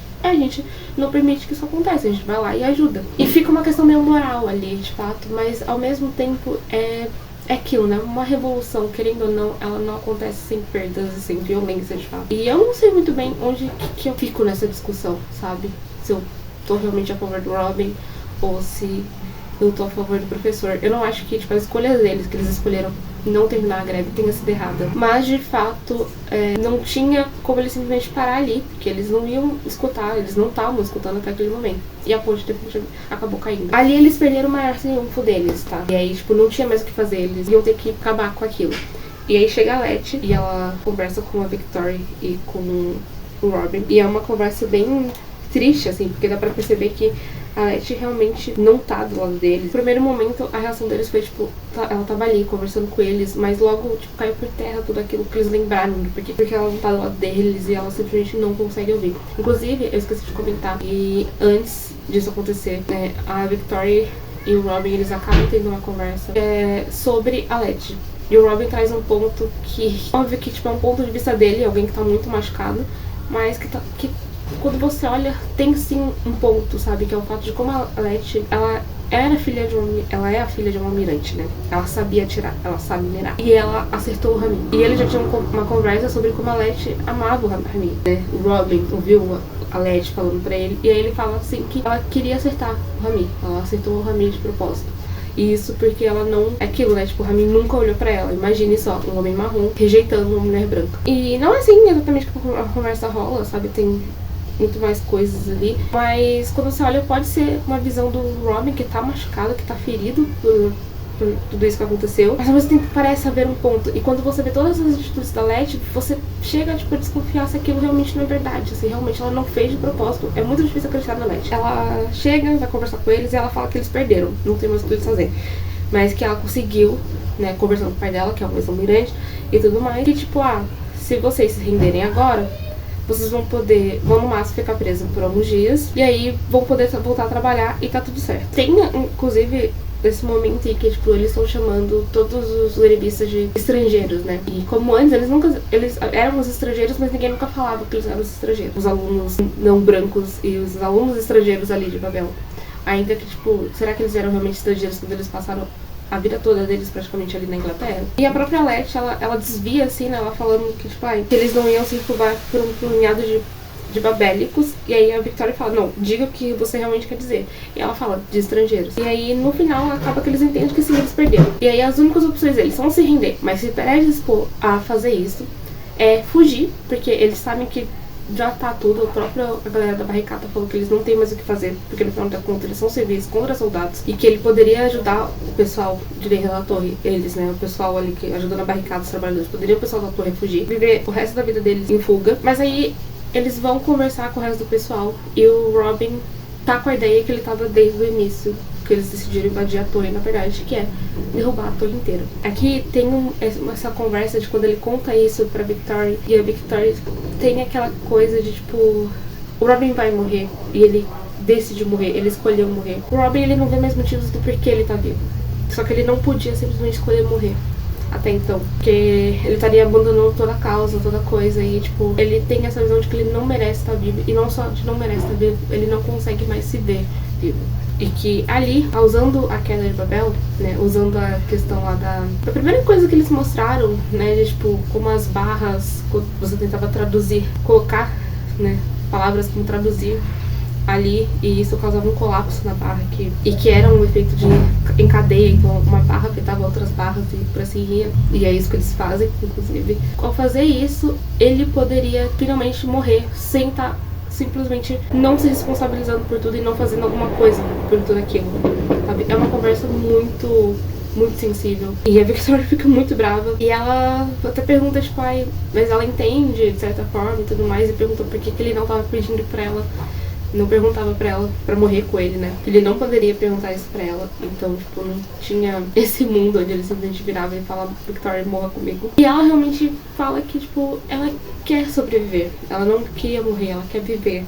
não permite que isso aconteça, a gente vai lá e ajuda. E fica uma questão meio moral ali, de fato, mas ao mesmo tempo é aquilo, né? Uma revolução, querendo ou não, ela não acontece sem perdas e sem violência, de fato. E eu não sei muito bem onde que eu fico nessa discussão, sabe? Se eu tô realmente a favor do Robin ou se eu tô a favor do professor. Eu não acho que, tipo, as escolhas deles, que eles escolheram não terminar a greve tenha sido errada. Mas, de fato, não tinha como eles simplesmente parar ali, porque eles não iam escutar, eles não estavam escutando até aquele momento. E a ponte definitivamente acabou caindo. Ali eles perderam o maior triunfo deles, tá? E aí, tipo, não tinha mais o que fazer, eles iam ter que acabar com aquilo. E aí chega a Letty e ela conversa com a Victoria e com o Robin. E é uma conversa bem triste, assim, porque dá pra perceber que a Letty realmente não tá do lado deles. No primeiro momento, a reação deles foi, tipo, ela tava ali conversando com eles, mas logo, tipo, caiu por terra tudo aquilo que eles lembraram, porque ela não tá do lado deles e ela simplesmente não consegue ouvir. Inclusive, eu esqueci de comentar, e antes disso acontecer, né, a Victoria e o Robin, eles acabam tendo uma conversa sobre a Letty. E o Robin traz um ponto que, óbvio que, tipo, é um ponto de vista dele, alguém que tá muito machucado, mas que quando você olha, tem sim um ponto, sabe? Que é o fato de como a Letty, ela é a filha de um almirante, né? Ela sabia atirar, ela sabe mirar. E ela acertou o Rami. E ele já tinha uma conversa sobre como a Letty amava o Rami, né? O Robin ouviu a Letty falando pra ele, e aí ele fala assim que ela queria acertar o Rami. Ela acertou o Rami de propósito. E isso porque ela não... É aquilo, né? Tipo, o Rami nunca olhou pra ela. Imagine só, um homem marrom rejeitando uma mulher branca. E não é assim exatamente que a conversa rola, sabe? Tem muito mais coisas ali. Mas quando você olha, pode ser uma visão do Robin que tá machucado, que tá ferido por tudo isso que aconteceu. Mas ao mesmo tempo parece haver um ponto. E quando você vê todas as atitudes da Letty, você chega, tipo, a desconfiar se aquilo realmente não é verdade. Se realmente ela não fez de propósito. É muito difícil acreditar na Letty. Ela chega, vai conversar com eles e ela fala que eles perderam. Não tem mais o que eles fazer. Mas que ela conseguiu, né, conversando com o pai dela, que é um ex-almirante, e tudo mais. Que tipo, se vocês se renderem agora, vocês vão no máximo ficar presos por alguns dias. E aí vão poder voltar a trabalhar e tá tudo certo. Tem, inclusive, esse momento em que, tipo, eles estão chamando todos os grevistas de estrangeiros, né? E como antes, eles eram os estrangeiros, mas ninguém nunca falava que eles eram os estrangeiros. Os alunos não brancos e os alunos estrangeiros ali de Babel. Ainda que, tipo, será que eles eram realmente estrangeiros quando eles passaram a vida toda deles praticamente ali na Inglaterra? E a própria Letty, ela desvia, assim, né? Ela falando que, tipo, que eles não iam se encubar por um punhado de babélicos. E aí a Victoria fala, não, diga o que você realmente quer dizer. E ela fala, de estrangeiros. E aí, no final, acaba que eles entendem que sim, eles perderam. E aí as únicas opções deles são se render. Mas se predispor a fazer isso, é fugir, porque eles sabem que já tá tudo. A galera da barricada falou que eles não tem mais o que fazer, porque no final da conta eles são civis contra soldados, e que ele poderia ajudar o pessoal de dentro da torre, eles, né, o pessoal ali que ajudou na barricada, os trabalhadores, poderia o pessoal da torre fugir, viver o resto da vida deles em fuga. Mas aí eles vão conversar com o resto do pessoal, e o Robin tá com a ideia que ele tava desde o início, que eles decidiram invadir a torre, na verdade, que é derrubar a torre inteira. Aqui tem essa conversa de quando ele conta isso pra Victoria, e a Victoria tem aquela coisa de, tipo, o Robin vai morrer, e ele decidiu morrer, ele escolheu morrer. O Robin, ele não vê mais motivos do porquê ele tá vivo, só que ele não podia simplesmente escolher morrer até então, porque ele estaria abandonando toda a causa, toda a coisa, e, tipo, ele tem essa visão de que ele não merece estar vivo, e não só de não merece estar vivo, ele não consegue mais se ver vivo. E que ali, usando a queda de Babel, né, usando a questão lá da primeira coisa que eles mostraram, né, de, tipo, como as barras, quando você tentava traduzir, colocar, né, palavras como traduzir ali, e isso causava um colapso na barra, e que era um efeito em cadeia, então uma barra afetava outras barras e por assim ia, e é isso que eles fazem, inclusive. Ao fazer isso, ele poderia finalmente morrer sem estar simplesmente não se responsabilizando por tudo e não fazendo alguma coisa por tudo aquilo, sabe? É uma conversa muito sensível. E a Victoria fica muito brava. E ela até pergunta, tipo, mas ela entende de certa forma e tudo mais, e perguntou por que ele não tava pedindo pra ela, não perguntava pra ela pra morrer com ele, né? Ele não poderia perguntar isso pra ela. Então, tipo, não tinha esse mundo onde ele simplesmente virava e falava, Victoria, morra comigo. E ela realmente fala que, tipo, ela quer sobreviver. Ela não queria morrer, ela quer viver,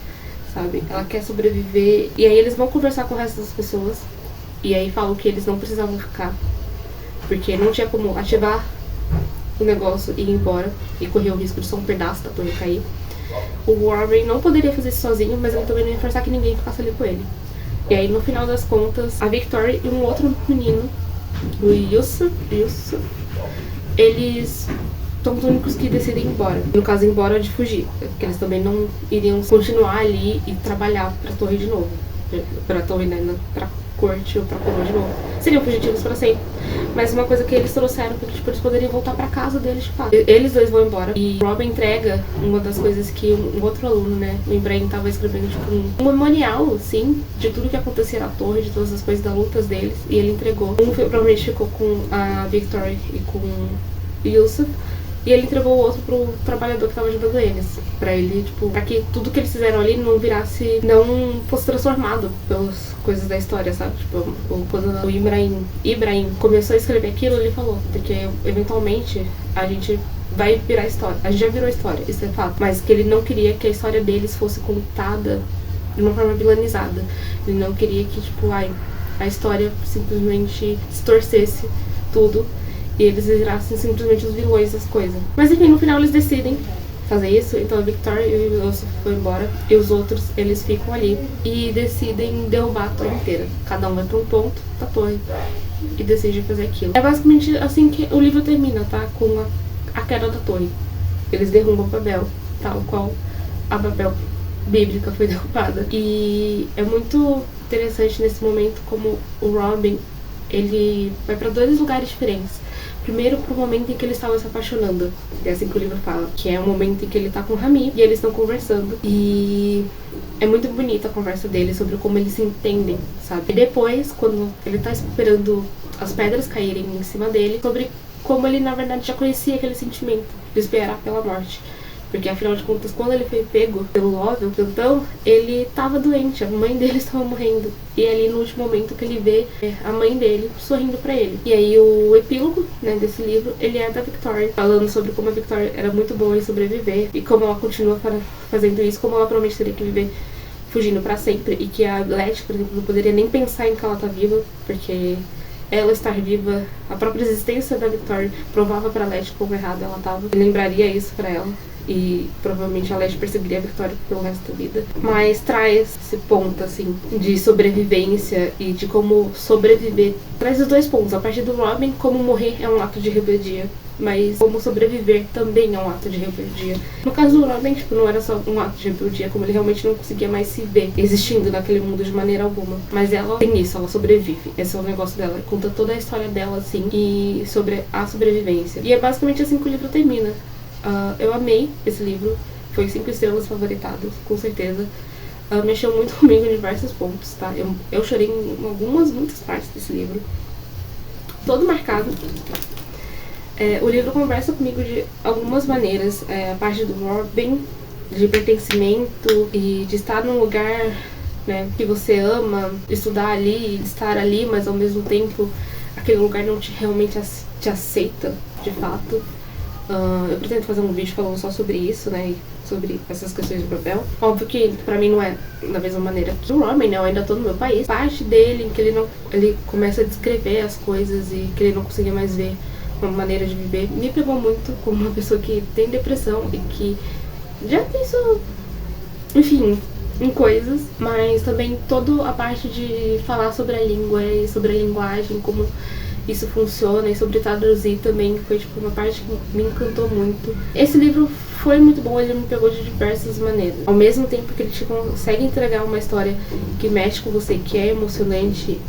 sabe? Ela quer sobreviver. E aí eles vão conversar com o resto das pessoas. E aí falam que eles não precisavam ficar, porque não tinha como ativar o negócio e ir embora e correr o risco de só um pedaço da torre cair. O Warren não poderia fazer isso sozinho, mas ele também não ia forçar que ninguém ficasse ali com ele. E aí, no final das contas, a Victoria e um outro menino, o Yusuf, eles são os únicos que decidem ir embora. No caso, ir embora de fugir, porque eles também não iriam continuar ali e trabalhar pra torre de novo. Pra torre, né? Pra corte ou pra coroa de novo. Seriam fugitivos pra sempre. Mas uma coisa que eles trouxeram porque, tipo, eles poderiam voltar pra casa deles de fato. Eles dois vão embora. E Robin entrega uma das coisas que um outro aluno, né, o Ibrahim, tava escrevendo, tipo, um memorial, sim, de tudo que acontecia na torre, de todas as coisas das lutas deles. E ele entregou. Provavelmente ficou com a Victoria e com Yusuf. E ele entregou o outro pro trabalhador que tava ajudando eles. Pra ele, tipo, pra que tudo que eles fizeram ali não virasse, não fosse transformado pelas coisas da história, sabe? Tipo, quando o Ibrahim começou a escrever aquilo, ele falou, porque eventualmente a gente vai virar história. A gente já virou história, isso é fato. Mas que ele não queria que a história deles fosse contada de uma forma vilanizada. Ele não queria que, tipo, a história simplesmente distorcesse tudo e eles virassem simplesmente os vilões das coisas. Mas enfim, no final eles decidem fazer isso, então a Victoria e o Yusuf foram embora e os outros, eles ficam ali e decidem derrubar a torre inteira. Cada um vai pra um ponto da torre e decide fazer aquilo. É basicamente assim que o livro termina, tá? Com a queda da torre. Eles derrubam Babel, tal qual a Babel bíblica foi derrubada. E é muito interessante nesse momento como o Robin, ele vai pra dois lugares diferentes. Primeiro, pro momento em que eles estavam se apaixonando. É assim que o livro fala. Que é o momento em que ele tá com o Rami e eles estão conversando. E é muito bonita a conversa deles sobre como eles se entendem, sabe? E depois, quando ele tá esperando as pedras caírem em cima dele, sobre como ele, na verdade, já conhecia aquele sentimento de esperar pela morte. Porque, afinal de contas, quando ele foi pego pelo óbvio, então, ele tava doente, a mãe dele estava morrendo. E ali, no último momento que ele vê a mãe dele sorrindo pra ele. E aí, o epílogo, né, desse livro, ele é da Victoria, falando sobre como a Victoria era muito boa em sobreviver e como ela continua fazendo isso, como ela provavelmente teria que viver fugindo pra sempre. E que a Letty, por exemplo, não poderia nem pensar em que ela tá viva, porque ela estar viva, a própria existência da Victoria provava pra Letty como errada ela tava. E lembraria isso pra ela. E provavelmente a Letty perseguiria a Victoria pelo resto da vida. Mas traz esse ponto, assim, de sobrevivência e de como sobreviver. Traz os dois pontos. A partir do Robin, como morrer é um ato de rebeldia, mas como sobreviver também é um ato de rebeldia. No caso do Robin, tipo, não era só um ato de rebeldia, como ele realmente não conseguia mais se ver existindo naquele mundo de maneira alguma. Mas ela tem isso, ela sobrevive. Esse é o negócio dela. Conta toda a história dela, assim, e sobre a sobrevivência. E é basicamente assim que o livro termina. Eu amei esse livro, foi 5 estrelas favoritadas, com certeza. Mexeu muito comigo em diversos pontos, tá? Eu chorei em muitas partes desse livro. Todo marcado. O livro conversa comigo de algumas maneiras. A parte do Robin, de pertencimento e de estar num lugar, né, que você ama, estudar ali, estar ali, mas ao mesmo tempo aquele lugar não realmente te aceita, de fato. Eu pretendo fazer um vídeo falando só sobre isso, né, e sobre essas questões de papel. Óbvio que pra mim não é da mesma maneira que o Robin, né, eu ainda tô no meu país. Parte dele, em que ele começa a descrever as coisas e que ele não conseguia mais ver uma maneira de viver, me pegou muito como uma pessoa que tem depressão e que já pensou, enfim, em coisas, mas também toda a parte de falar sobre a língua e sobre a linguagem, como isso funciona, e sobre traduzir também, foi tipo uma parte que me encantou muito. Esse livro foi muito bom, ele me pegou de diversas maneiras. Ao mesmo tempo que ele te consegue entregar uma história que mexe com você, que é emocionante,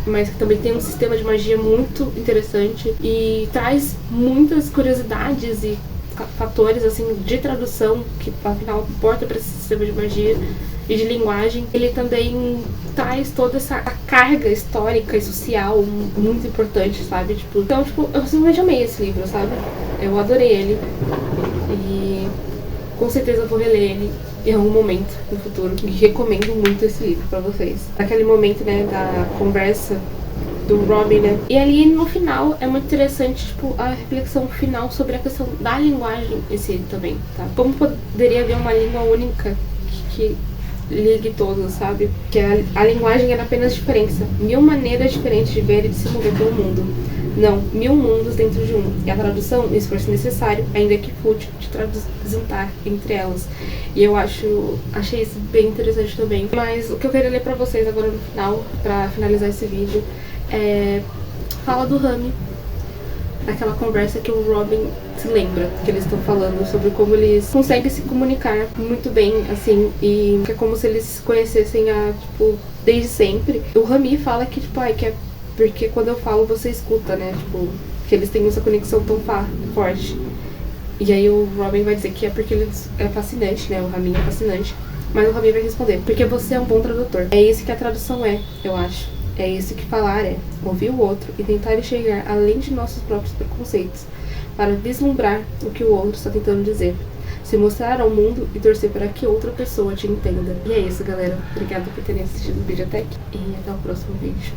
mas que também tem um sistema de magia muito interessante e traz muitas curiosidades e fatores, assim, de tradução, que afinal importa para esse sistema de magia e de linguagem. Ele também traz toda essa carga histórica e social muito importante, sabe? Então, eu simplesmente amei esse livro, sabe? Eu adorei ele e com certeza vou reler ele em algum momento no futuro. E recomendo muito esse livro pra vocês. Aquele momento, né, da conversa do Robin, né? E ali no final é muito interessante, tipo, a reflexão final sobre a questão da linguagem em si também, tá? Como poderia haver uma língua única que ligue todos, sabe? Que a linguagem era apenas diferença. 1000 maneiras diferentes de ver e de se mover pelo mundo. Não, 1000 mundos dentro de um. E a tradução, o esforço necessário, ainda que fútil, de transitar entre elas. E eu achei isso bem interessante também. Mas o que eu queria ler pra vocês agora no final, pra finalizar esse vídeo, fala do Rami, daquela conversa que o Robin se lembra que eles estão falando sobre como eles conseguem se comunicar muito bem, assim, e é como se eles se conhecessem tipo, desde sempre. O Rami fala que, tipo, que é porque quando eu falo você escuta, né, tipo, que eles têm essa conexão tão forte. E aí o Robin vai dizer que é porque ele é fascinante, né, o Rami é fascinante. Mas o Rami vai responder, porque você é um bom tradutor. É isso que a tradução é, eu acho. É isso que falar é, ouvir o outro e tentar enxergar além de nossos próprios preconceitos, para vislumbrar o que o outro está tentando dizer, se mostrar ao mundo e torcer para que outra pessoa te entenda. E é isso, galera. Obrigada por terem assistido o vídeo até aqui e até o próximo vídeo.